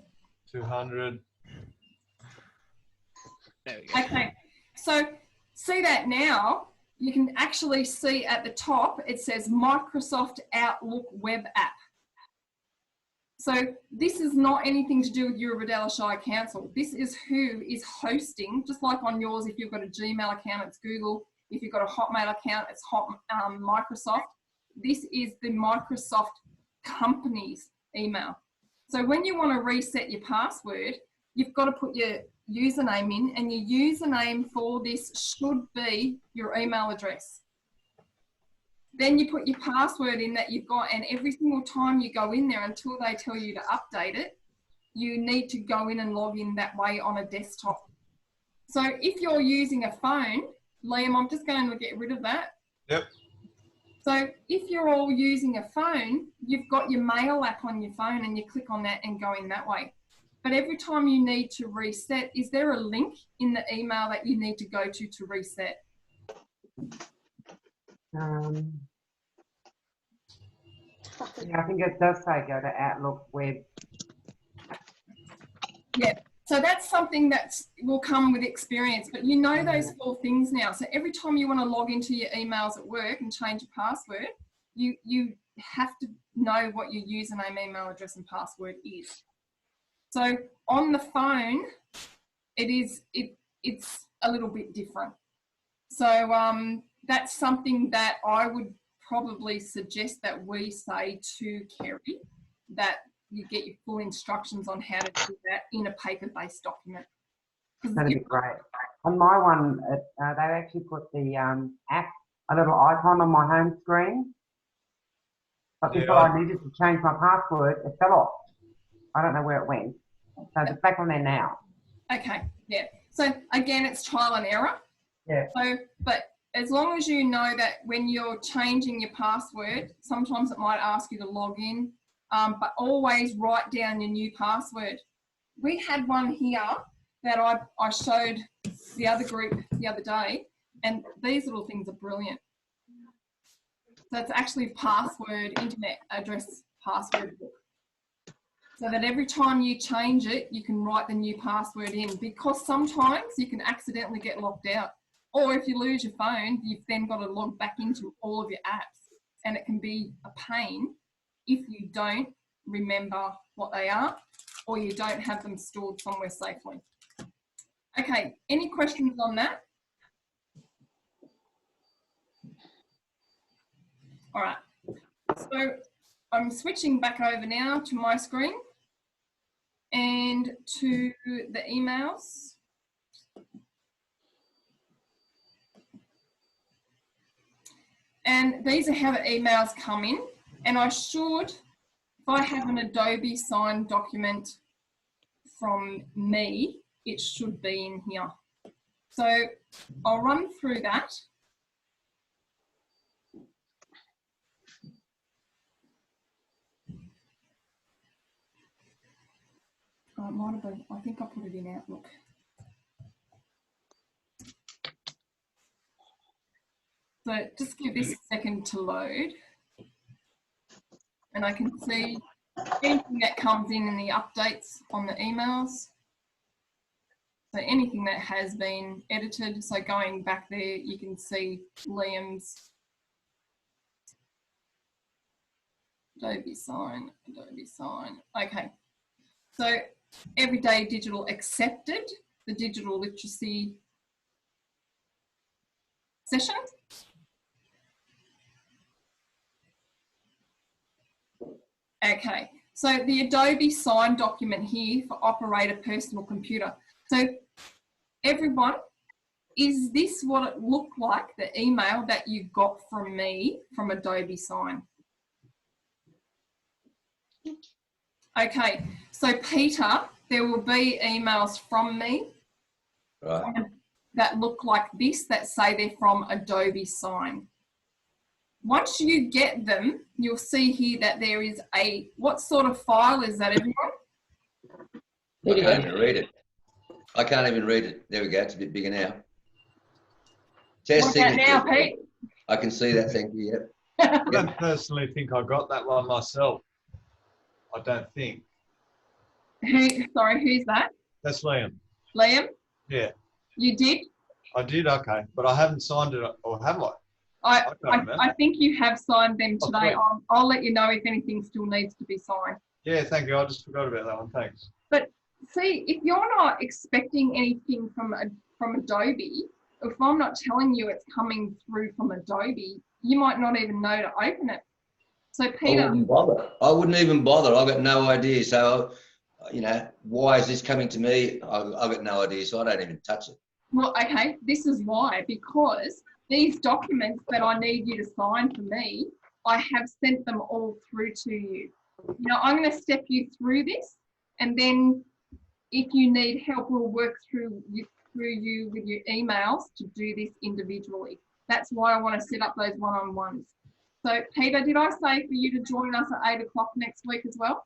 200. There we go. Okay, so see that now, you can actually see at the top, it says Microsoft Outlook Web App. So this is not anything to do with Eurobodalla Shire Council. This is who is hosting, just like on yours, if you've got a Gmail account, it's Google. If you've got a Hotmail account, it's Microsoft. This is the Microsoft company's email. So when you want to reset your password, you've got to put your username in, and your username for this should be your email address. Then you put your password in that you've got, and every single time you go in there until they tell you to update it, you need to go in and log in that way on a desktop. So if you're using a phone, Liam, I'm just going to get rid of that. Yep. So if you're all using a phone, you've got your mail app on your phone and you click on that and go in that way. But every time you need to reset, is there a link in the email that you need to go to reset? Yeah, I think it does say go to Outlook Web. Yeah, so that's something that will come with experience, but you know those 4 things now. So every time you want to log into your emails at work and change your password, you have to know what your username, email address and password is. So on the phone, it's a little bit different. So that's something that I would probably suggest that we say to Kerry, that you get your full instructions on how to do that in a paper-based document. That'd be great. On my one, they actually put the app, a little icon on my home screen. But before I needed to change my password, it fell off. I don't know where it went. So it's back on there now. Okay, yeah. So again, it's trial and error. Yeah. So, but as long as you know that when you're changing your password, sometimes it might ask you to log in, but always write down your new password. We had one here that I showed the other group the other day, and these little things are brilliant. So it's actually password, internet address password book. So that every time you change it, you can write the new password in, because sometimes you can accidentally get locked out. Or if you lose your phone, you've then got to log back into all of your apps, and it can be a pain if you don't remember what they are or you don't have them stored somewhere safely. Okay, any questions on that? All right, so I'm switching back over now to my screen and to the emails. And these are how the emails come in. And I should, if I have an Adobe signed document from me, it should be in here. So I'll run through that. Oh, it might have been, I think I put it in Outlook. So just give this a second to load. And I can see anything that comes in the updates on the emails. So anything that has been edited. So going back there, you can see Liam's Adobe sign, Adobe sign. Okay. So everyday digital accepted, the digital literacy session. Okay, so the Adobe sign document here for operator personal computer. So everyone, is this what it looked like, the email that you got from me from Adobe sign? Okay, so Peter, there will be emails from me that look like this, that say they're from Adobe sign. Once you get them, you'll see here that there is a, what sort of file is that, everyone? I can't even read it. I can't even read it. There we go. It's a bit bigger now. Test signature. Now, Pete? I can see that. Thank you. Yep. I don't personally think I got that one myself. I don't think. Sorry, who's that? That's Liam. Liam? Yeah. You did? I did, okay. But I haven't signed it, or have I? I think you have signed them today. Oh, I'll let you know if anything still needs to be signed. Yeah, thank you. I just forgot about that one. Thanks. But see, if you're not expecting anything from Adobe, if I'm not telling you it's coming through from Adobe, you might not even know to open it. So Peter, I wouldn't bother. I wouldn't even bother. I've got no idea. So, you know, why is this coming to me? I've got no idea. So I don't even touch it. Well, okay, this is why, because these documents that I need you to sign for me, I have sent them all through to you. You know, I'm going to step you through this, and then if you need help, we'll work through you with your emails to do this individually. That's why I want to set up those one-on-ones. So, Peter, did I say for you to join us at 8 o'clock next week as well?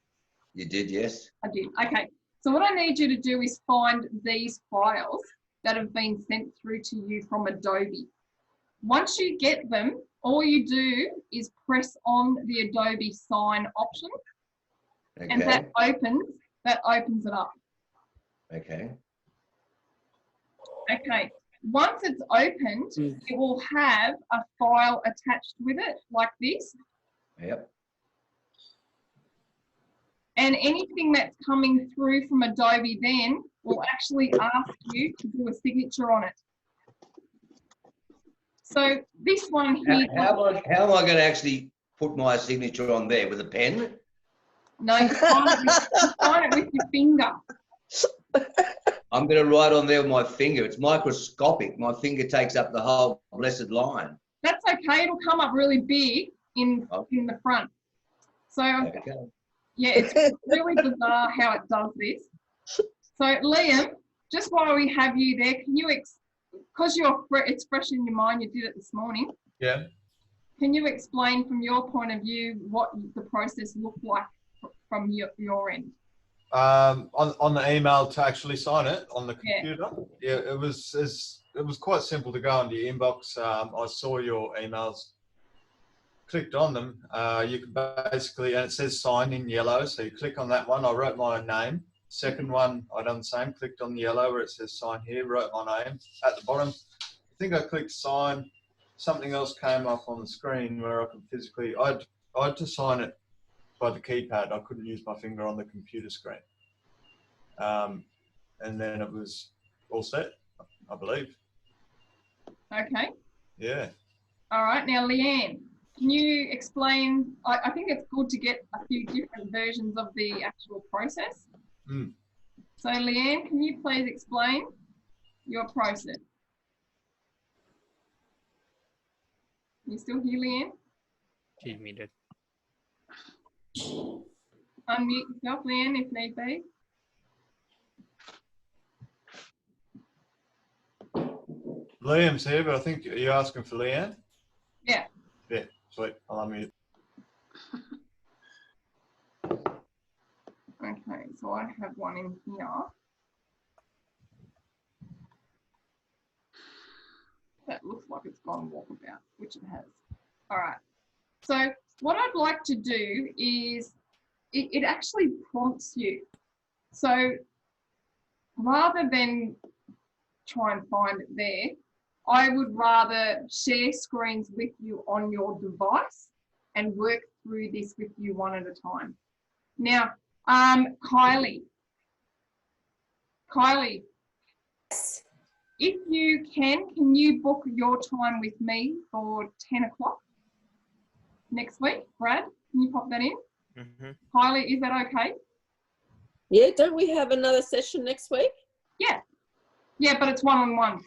You did, yes. I did. Okay. So what I need you to do is find these files that have been sent through to you from Adobe. Once you get them, all you do is press on the Adobe sign option, Okay. and that opens it up. Okay. Okay. Once it's opened, it will have a file attached with it like this. Yep. And anything that's coming through from Adobe then will actually ask you to do a signature on it. So this one here. How am I going to actually put my signature on there, with a pen? No, you sign it with your finger. I'm going to write on there with my finger. It's microscopic. My finger takes up the whole blessed line. That's okay. It'll come up really big in the front. So okay. Yeah, it's really bizarre how it does this. So Liam, just while we have you there, can you, because it's fresh in your mind, you did it this morning. Yeah. Can you explain from your point of view what the process looked like from your end? On the email to actually sign it on the computer. Yeah, it was quite simple to go into your inbox. I saw your emails clicked on them, you can basically, and it says sign in yellow, so you click on that one. I wrote my name. Second one, I done the same, clicked on the yellow where it says sign here, wrote my name. At the bottom, I think I clicked sign, something else came up on the screen where I could physically, I had to sign it by the keypad. I couldn't use my finger on the computer screen. And then it was all set, I believe. Okay. Yeah. All right. Now, Leanne, can you explain? I think it's good to get a few different versions of the actual process. Mm. So, Leanne, can you please explain your process? You still here, Leanne? She's muted. Unmute yourself, Leanne, if need be. Liam's here, but I think you're asking for Leanne? Yeah. Yeah, sweet. I'll unmute. Okay, so I have one in here. That looks like it's gone walkabout, which it has. All right. So what I'd like to do is, it actually prompts you. So rather than try and find it there, I would rather share screens with you on your device and work through this with you one at a time. Now, Kylie, if you can you book your time with me for 10 o'clock next week? Brad, can you pop that in? Mm-hmm. Kylie, is that okay? Yeah, don't we have another session next week? Yeah. Yeah, but it's one-on-one.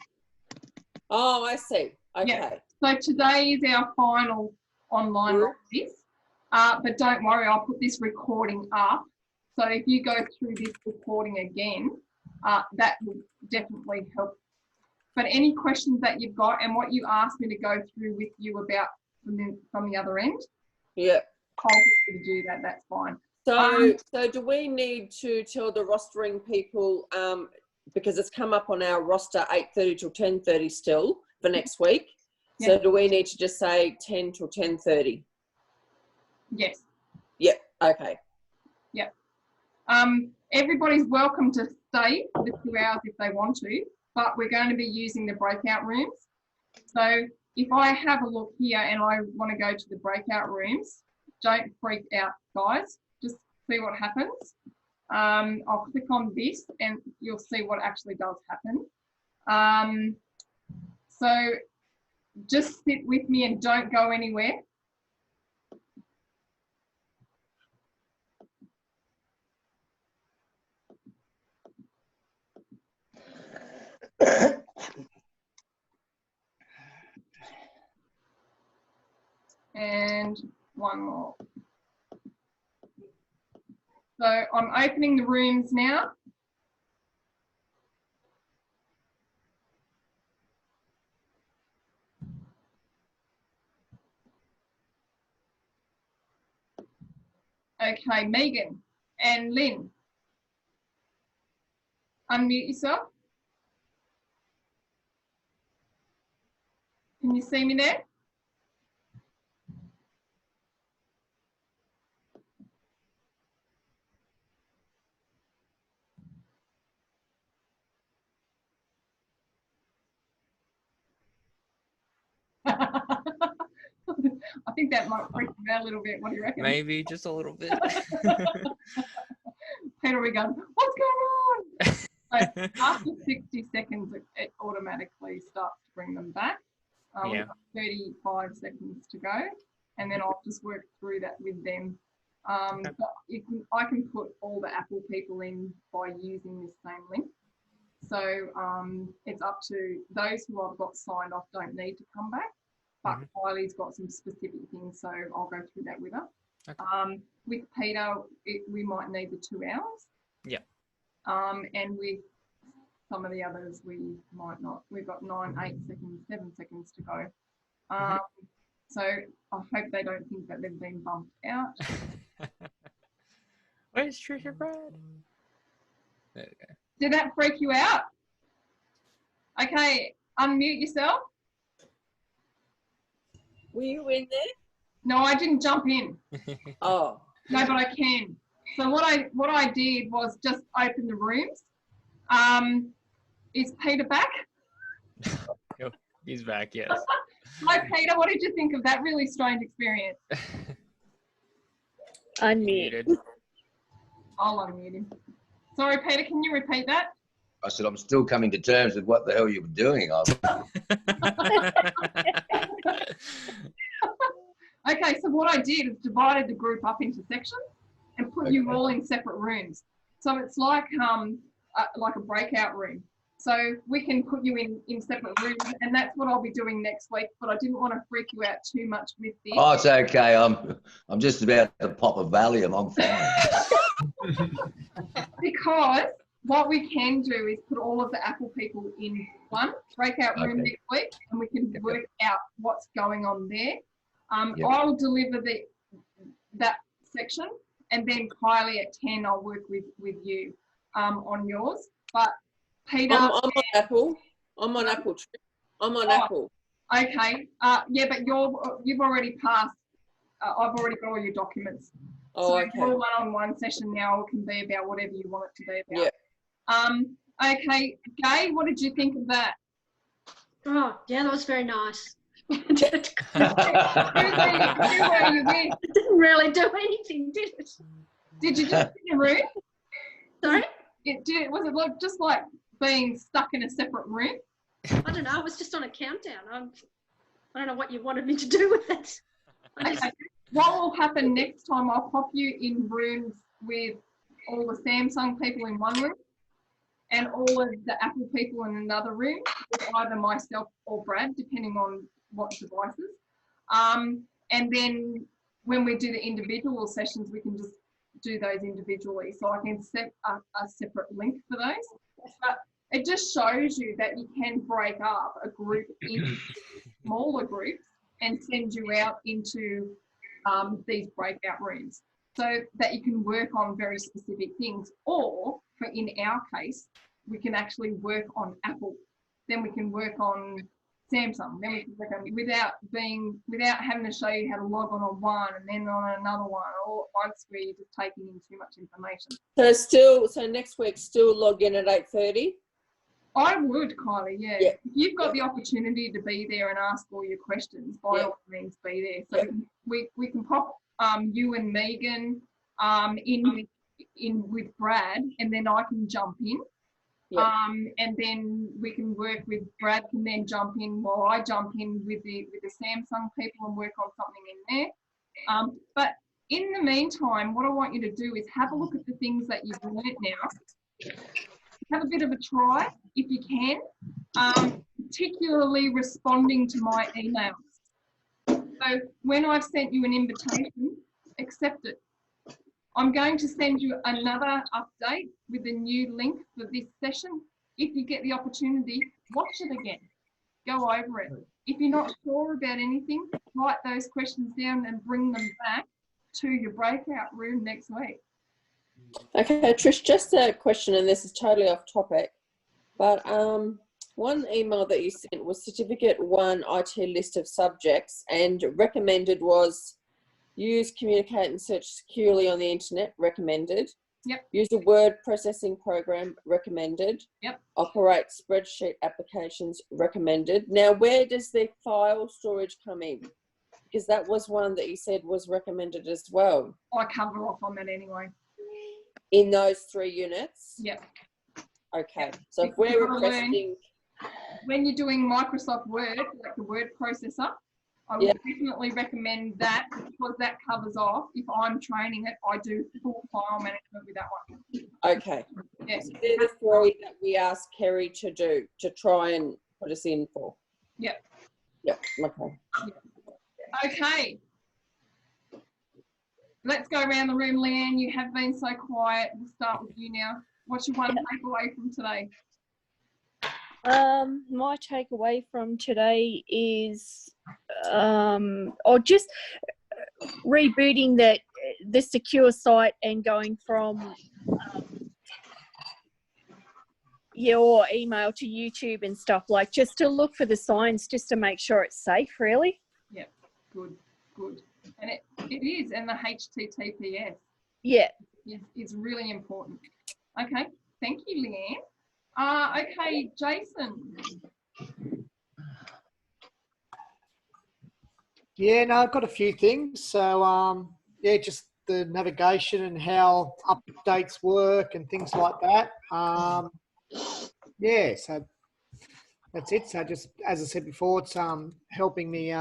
Oh, I see. Okay. Yeah. So today is our final online of this. But don't worry, I'll put this recording up. So if you go through this recording again, that will definitely help. But any questions that you've got and what you asked me to go through with you about from the other end, yeah, I'll be able to do that. That's fine. So, so do we need to tell the rostering people, because it's come up on our roster 8:30 till 10:30 still for next week. Yeah. So do we need to just say 10 till 10:30? Yes. Yep. Okay. Yep. Everybody's welcome to stay for the 2 hours if they want to, but we're going to be using the breakout rooms. So if I have a look here and I want to go to the breakout rooms, don't freak out, guys. Just see what happens. I'll click on this and you'll see what actually does happen. So just sit with me and don't go anywhere. And one more. So I'm opening the rooms now. Okay, Megan and Lynn, unmute yourself. Can you see me there? I think that might freak you out a little bit. What do you reckon? Maybe just a little bit. Peter, we go, what's going on? So after 60 seconds, it automatically starts to bring them back. Yeah. We've got 35 seconds to go, and then I'll just work through that with them. But I can put all the Apple people in by using this same link. So it's up to those who I've got signed off don't need to come back, but Kylie's got some specific things, so I'll go through that with her. Okay. With Peter, we might need the 2 hours. Yeah. And with some of the others, we might not. We've got 9, 8 seconds, 7 seconds to go. So I hope they don't think that they've been bumped out. Where's Tricia Brad? There we go. Did that freak you out? Okay, unmute yourself. Were you in there? No, I didn't jump in. Oh, No, but I can. So what I did was just open the rooms. Is Peter back? Yep, he's back, yes. Hi, Peter. What did you think of that really strange experience? Unmute. I'll unmute him. Sorry, Peter, can you repeat that? I said, I'm still coming to terms with what the hell you were doing. Okay, so what I did is divided the group up into sections and put you all in separate rooms. So it's like a breakout room. So we can put you in separate rooms, and that's what I'll be doing next week. But I didn't want to freak you out too much with this. Oh, it's okay. I'm just about to pop a Valium. I'm fine. Because what we can do is put all of the Apple people in one breakout room next week, and we can work out what's going on there. I'll deliver that section, and then Kylie at 10, I'll work with you on yours. But Peter, I'm on Apple. I'm on Apple. I'm on Apple. Okay. Yeah, but you've already passed. I've already got all your documents. Oh, so okay. your one-on-one session now can be about whatever you want it to be about. Yeah. Okay, Gay, what did you think of that? Oh, yeah, that was very nice. Who were you with? It didn't really do anything, did it? Did you just in a room? Sorry? Was it just like being stuck in a separate room? I don't know. I was just on a countdown. I don't know what you wanted me to do with it. Okay. What will happen next time? I'll pop you in rooms with all the Samsung people in one room and all of the Apple people in another room with either myself or Brad, depending on what devices. And then when we do the individual sessions, we can just do those individually. So I can set a separate link for those. But it just shows you that you can break up a group into smaller groups and send you out into these breakout rooms so that you can work on very specific things. Or in our case, we can actually work on Apple. Then we can work on Samsung. Then we can work on without having to show you how to log on one and then on another one all at once where you're just taking in too much information. So next week, still log in at 8:30? I would, Kylie, yeah. If you've got the opportunity to be there and ask all your questions, by all means be there. So we can pop you and Megan in with Brad, and then I can jump in. And then we can work with Brad can then jump in while I jump in with the Samsung people and work on something in there. But in the meantime, what I want you to do is have a look at the things that you've learnt now. Have a bit of a try if you can, particularly responding to my emails. So when I've sent you an invitation, accept it. I'm going to send you another update with a new link for this session. If you get the opportunity, watch it again. Go over it. If you're not sure about anything, write those questions down and bring them back to your breakout room next week. Okay, Trish, just a question, and this is totally off topic, but one email that you sent was Certificate 1 IT list of subjects, and recommended was use, communicate and search securely on the internet, recommended. Yep. Use a word processing program, recommended. Yep. Operate spreadsheet applications, recommended. Now, where does the file storage come in? Because that was one that you said was recommended as well. I cover off on that anyway. In those 3 units? Yep. Okay. So if we're requesting... When you're doing Microsoft Word, like the word processor, I would definitely recommend that because that covers off. If I'm training it, I do full file management with that one. Okay. Yes. So they're the 3 that we asked Kerry to do, to try and put us in for. Yep. Yep. Okay. Okay. Let's go around the room. Leanne, you have been so quiet. We'll start with you now. What's your one takeaway from today? My takeaway from today is or just rebooting the secure site and going from your email to YouTube and stuff, like just to look for the signs just to make sure it's safe, really. Yeah, good. And it is, and the HTTPS is really important. Okay, thank you, Leanne. Okay, Jason. Yeah, no, I've got a few things. So, yeah, just the navigation and how updates work and things like that. Yeah, so that's it. So just, as I said before, it's helping me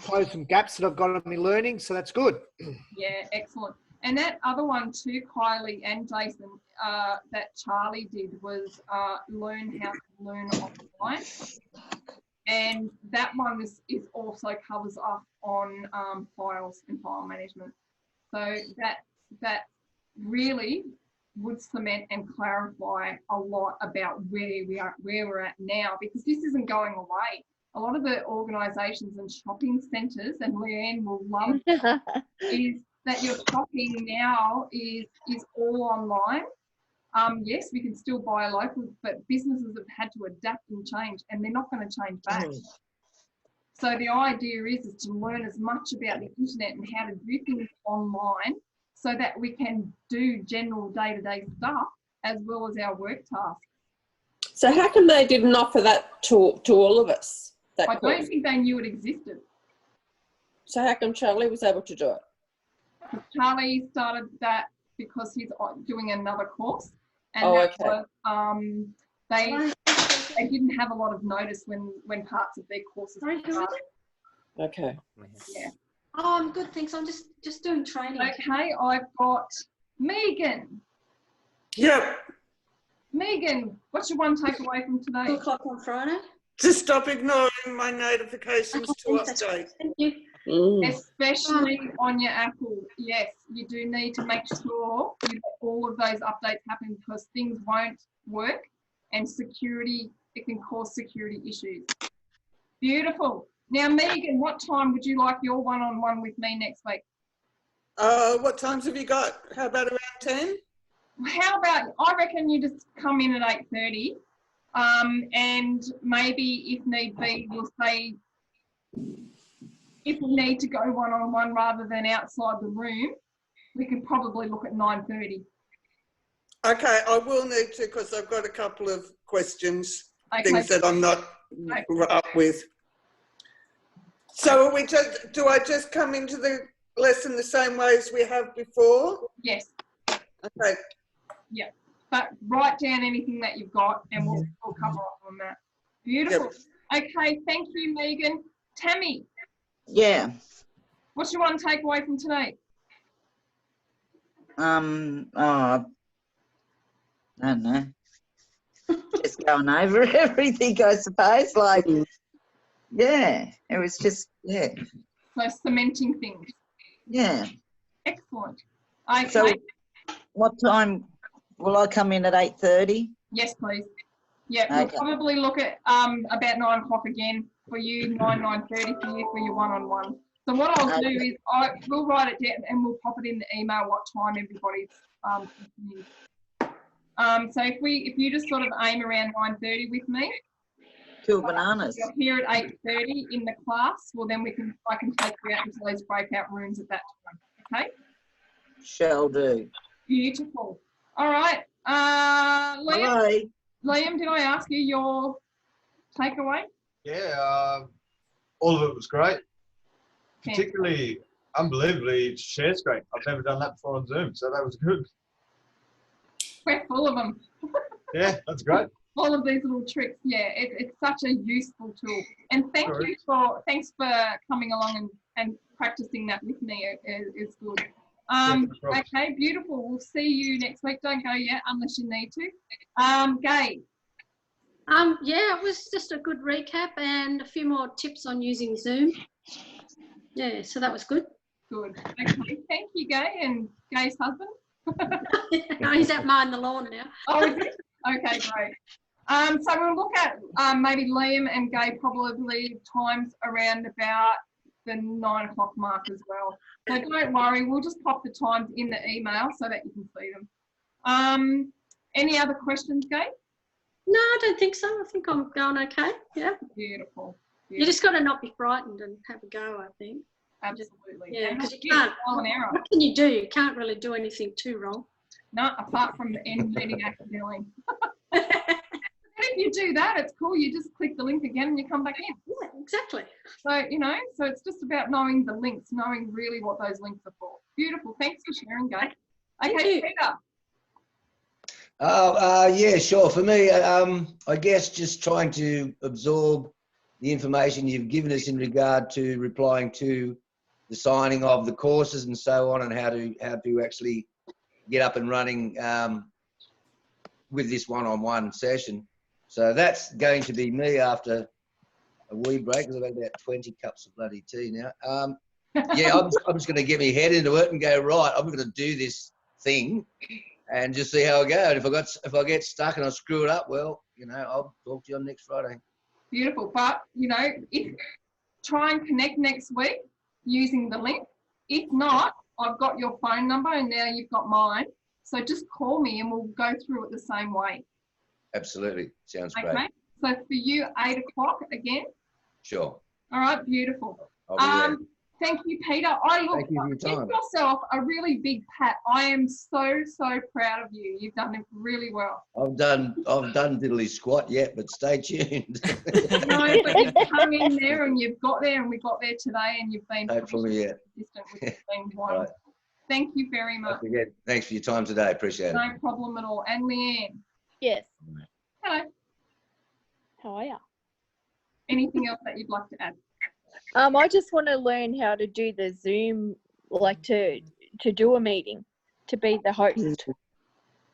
close some gaps that I've got in my learning. So that's good. Yeah, excellent. And that other one too, Kylie and Jason, that Charlie did was learn how to learn offline. And that one is also covers up on files and file management. So that really would cement and clarify a lot about where we're at now, because this isn't going away. A lot of the organisations and shopping centres, and Leanne will love is that your shopping now is all online. Yes, we can still buy local, but businesses have had to adapt and change, and they're not going to change back. So the idea is to learn as much about the internet and how to do things online so that we can do general day-to-day stuff as well as our work tasks. So how come they didn't offer that to all of us? I don't think they knew it existed. So how come Charlie was able to do it? Charlie started that because he's doing another course, and they didn't have a lot of notice when parts of their courses started. Okay. Yeah. Oh, I'm good, thanks. I'm just doing training. Okay, I've got Megan. Yep. Megan, what's your one takeaway from today? 2 o'clock on Friday. To stop ignoring my notifications to update. Thank you. Especially on your Apple. Yes, you do need to make sure you let all of those updates happen, because things won't work, and it can cause security issues. Beautiful. Now, Megan, what time would you like your one-on-one with me next week? What times have you got? How about around 10? How about, I reckon you just come in at 8:30, and maybe if need be, we'll say, if we need to go one-on-one rather than outside the room, we could probably look at 9:30. Okay, I will need to, because I've got a couple of questions, things that I'm not up with. So do I just come into the lesson the same way as we have before? Yes. Okay. Yeah, but write down anything that you've got, and we'll cover off on that. Beautiful. Yep. Okay, thank you, Megan. Tammy. Yeah. What's your one takeaway from today? I don't know. Just going over everything, I suppose. Like, yeah, it was just, yeah. So cementing things. Yeah. Excellent. Okay. So what time will I come in at 8:30? Yes, please. Yeah, we'll probably look at about 9 o'clock again for you, 9:30 for you for your one-on-one. So what I'll do is we'll write it down and we'll pop it in the email what time everybody's so if you just sort of aim around 9:30 with me. Cool bananas. You're here at 8:30 in the class. Well, then I can take you out into those breakout rooms at that time. Okay. Shall do. Beautiful. All right. Liam, did I ask you your takeaway? Yeah, all of it was great. Particularly, unbelievably, share screen. I've never done that before on Zoom, so that was good. We're full of them. Yeah, that's great. All of these little tricks. Yeah, it's such a useful tool. And thanks for coming along and practicing that with me. It's good. Okay, beautiful. We'll see you next week. Don't go yet unless you need to. Gay. Yeah, it was just a good recap and a few more tips on using Zoom. Yeah, so that was good. Good. Okay, thank you, Gay, and Gay's husband. No, he's out mowing the lawn now. Oh, is it? Okay, great. So we'll look at maybe Liam and Gay probably times around about the 9 o'clock mark as well. So don't worry, we'll just pop the times in the email so that you can see them. Any other questions, Gay? No, I don't think so. I think I'm going okay. Yeah. Beautiful. You just got to not be frightened and have a go, I think. Absolutely. Yeah, And because you not can't. trial and error. What can you do? You can't really do anything too wrong. No, apart from the end meeting accidentally. If you do that, it's cool. You just click the link again and you come back in. Yeah, exactly. So, you know, so it's just about knowing the links, knowing really what those links are for. Beautiful. Thanks for sharing, Gabe. Okay, Peter. Yeah, sure. For me, I guess just trying to absorb the information you've given us in regard to replying to the signing of the courses and so on, and how to actually get up and running with this one-on-one session. So that's going to be me after a wee break, because I've had about 20 cups of bloody tea now. Yeah, I'm just going to get my head into it and go, right, I'm going to do this thing and just see how I go. And if I get stuck and I screw it up, well, you know, I'll talk to you on next Friday. Beautiful. But, you know, try and connect next week using the link. If not, I've got your phone number and now you've got mine. So just call me and we'll go through it the same way. Absolutely. Sounds great. great. So for you, 8 o'clock again? Sure. All right, beautiful. I'll be there. Thank you, Peter. Thank you for your time. Give yourself a really big pat. I am so proud of you. You've done it really well. I've done diddly squat yet, but stay tuned. No, but you've hung in there and you've got there, and we got there today, and you've been hopefully, yeah. consistent, which has been wonderful. Right. Thank you very much. Again, thanks for your time today. Appreciate it. No problem at all. And Leanne. Yes. Hello. How are you? Anything else that you'd like to add? I just want to learn how to do the Zoom, like to do a meeting, to be the host.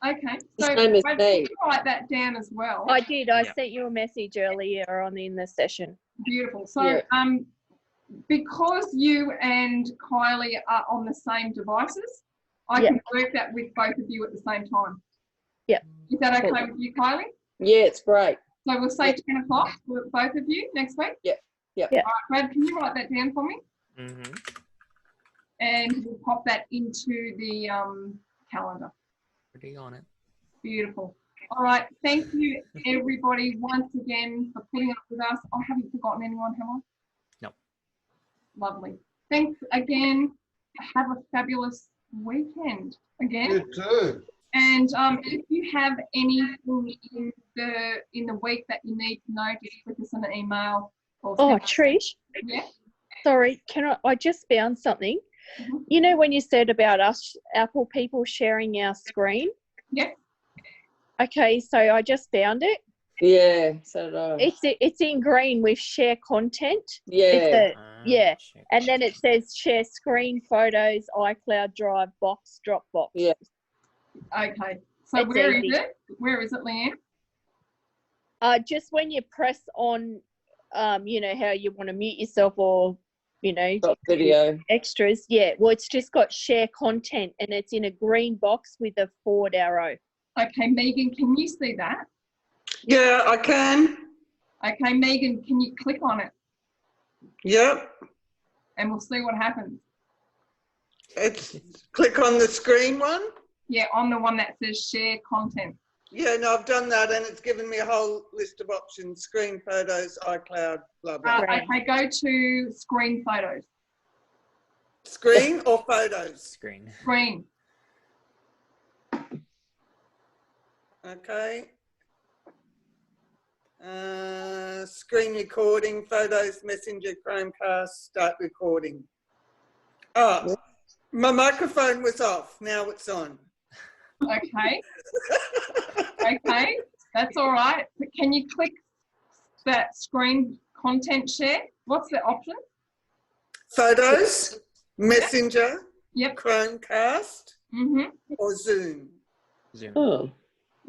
Okay, so can you write that down as well? I did. I sent you a message earlier in the session. Beautiful. So, because you and Kylie are on the same devices, I can work that with both of you at the same time. Yep. Is that okay with you, Kylie? Yeah, it's great. So we'll say 10 o'clock for both of you next week? Yep. Yep. All right, Brad, can you write that down for me? Mm-hmm. And we'll pop that into the calendar. Pretty on it. Beautiful. All right, thank you everybody once again for putting up with us. I haven't forgotten anyone, have I? No. Lovely. Thanks again. Have a fabulous weekend again. You too. And if you have anything in the week that you need to know, just click us an email. Oh, Trish. Yeah. Sorry, I just found something. Mm-hmm. You know when you said about us Apple people sharing our screen? Yeah. Okay, so I just found it. Yeah, so did I. It's in green with share content. Yeah. And then it says share screen, photos, iCloud Drive, Box, Dropbox. Yeah. Okay. So where is it? Where is it, Leanne? Just when you press on, you know, how you want to mute yourself or, you know, video extras. Yeah. Well, it's just got share content and it's in a green box with a forward arrow. Okay, Megan, can you see that? Yeah, I can. Okay, Megan, can you click on it? Yep. And we'll see what happens. It's click on the screen one? Yeah, on the one that says share content. Yeah, no, I've done that and it's given me a whole list of options. Screen, photos, iCloud, blah, blah. Okay, go to screen photos. Screen or photos? Screen. Screen. Okay. Screen recording, photos, Messenger, Chromecast, start recording. Oh, my microphone was off. Now it's on. Okay. Okay, that's all right. But can you click that screen content share? What's the option? Photos, Messenger, yep. Chromecast, or Zoom. Zoom. Oh.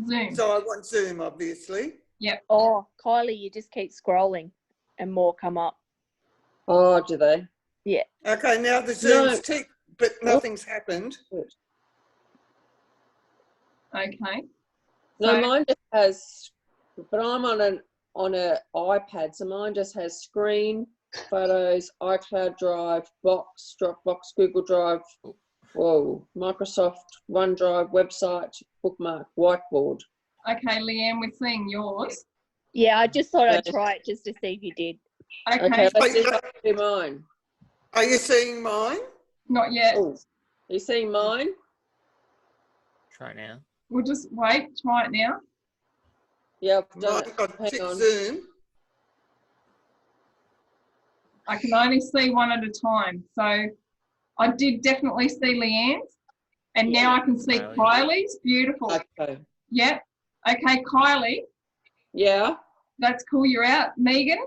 Zoom. So I want Zoom, obviously. Yep. Oh, Kylie, you just keep scrolling and more come up. Oh, do they? Yeah. Okay, now the Zoom's ticked, but nothing's happened. Okay. No, mine just has, but I'm on an iPad, so mine just has screen, photos, iCloud Drive, Box, Dropbox, Google Drive, Microsoft OneDrive, website, bookmark, whiteboard. Okay, Leanne, we're seeing yours. Yeah, I just thought I'd try it just to see if you did. Okay. Okay, let's see if I can do mine. Are you seeing mine? Not yet. Oh, are you seeing mine? Try it now. We'll just wait. Try it now. Yeah, I've done Mine it. got Hang tick on. Zoom. I can only see one at a time. So I did definitely see Leanne's. And now I can see Kylie's. Beautiful. Okay. Yep. Okay, Kylie. Yeah. That's cool. You're out. Megan.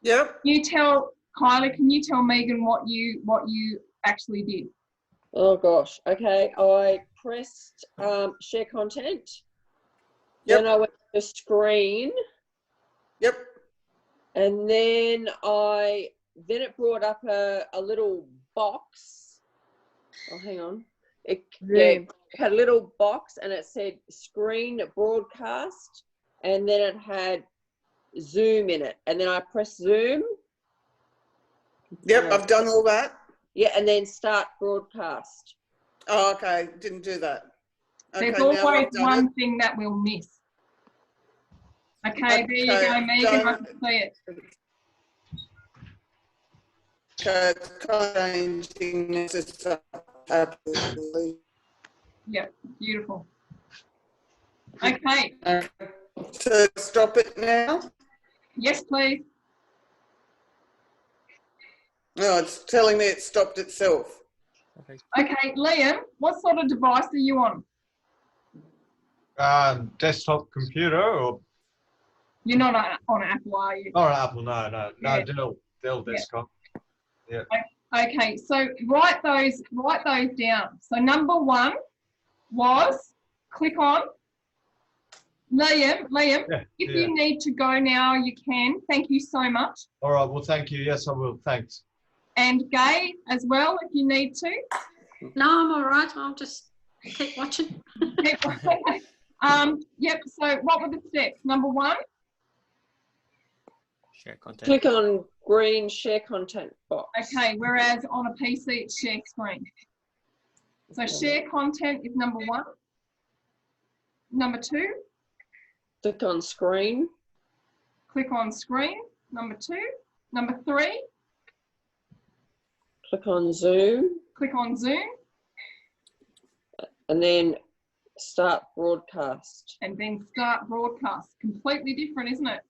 Yep. You tell Kylie. Can you tell Megan what you actually did? Oh gosh. Okay. I pressed share content. Yep. Then I went to the screen. Yep. And then it brought up a little box. Oh, hang on. It had a little box and it said screen broadcast, and then it had Zoom in it. And then I pressed Zoom. Yep, I've done all that. Yeah, and then start broadcast. Oh, okay. Didn't do that. Okay, There's now always I've done one it. thing that we'll miss. Okay, there you go, Megan. I can see it. Okay, it's changing necessarily. Yep, beautiful. Okay. So stop it now. Yes, please. No, it's telling me it stopped itself. Okay, Liam, what sort of device are you on? Desktop computer or? You're not on Apple, are you? Not an Apple, no, Yeah. Dell desktop. Yeah. Okay, so write those down. So number one was click on. Liam, if you need to go now, you can. Thank you so much. All right, well, thank you. Yes, I will. Thanks. And Gay as well, if you need to. No, I'm all right. I'll just keep watching. Yep, so what were the steps? Number one? Share content. Click on green share content box. Okay, whereas on a PC it's share screen. So share content is number one. Number two? Click on screen. Click on screen. Number two. Number three? Click on Zoom. Click on Zoom. And then start broadcast. And then start broadcast. Completely different, isn't it?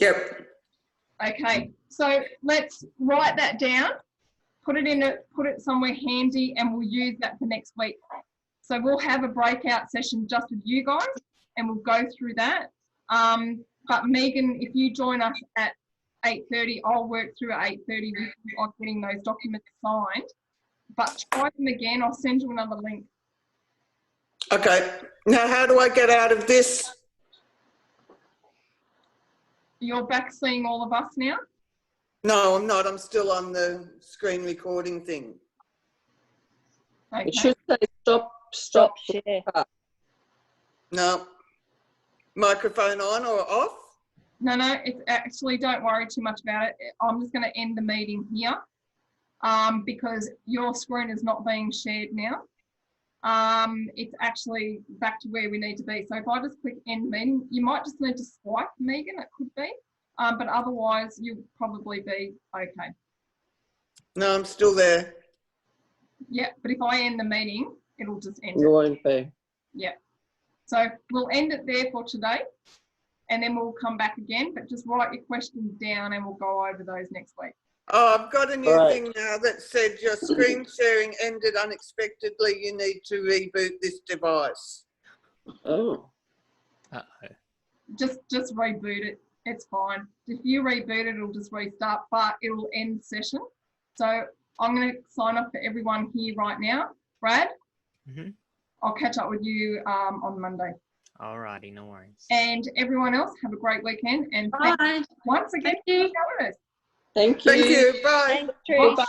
Yep. Okay, so let's write that down, put it somewhere handy, and we'll use that for next week. So we'll have a breakout session just with you guys, and we'll go through that. But Megan, if you join us at 8:30, I'll work through at 8:30 with you on getting those documents signed. But try them again. I'll send you another link. Okay. Now, how do I get out of this? You're back seeing all of us now? No, I'm not. I'm still on the screen recording thing. Okay. It should say stop share. No. Microphone on or off? No, it's actually, don't worry too much about it. I'm just going to end the meeting here because your screen is not being shared now. It's actually back to where we need to be. So if I just click end meeting, you might just need to swipe, Megan, it could be. But otherwise, you'll probably be okay. No, I'm still there. Yeah, but if I end the meeting, it'll just end You it. won't be. Yeah. So we'll end it there for today. And then we'll come back again, but just write your questions down and we'll go over those next week. Oh, I've got a new thing now that said your screen sharing ended unexpectedly. You need to reboot this device. Oh. Uh-oh. Just reboot it. It's fine. If you reboot it, it'll just restart, but it'll end session. So I'm going to sign off for everyone here right now. Brad, I'll catch up with you on Monday. Alrighty, no worries. And everyone else, have a great weekend. And Bye. once again, Thank you. for joining us. Thank you. Thank you. Bye. Thanks, Trish. Bye.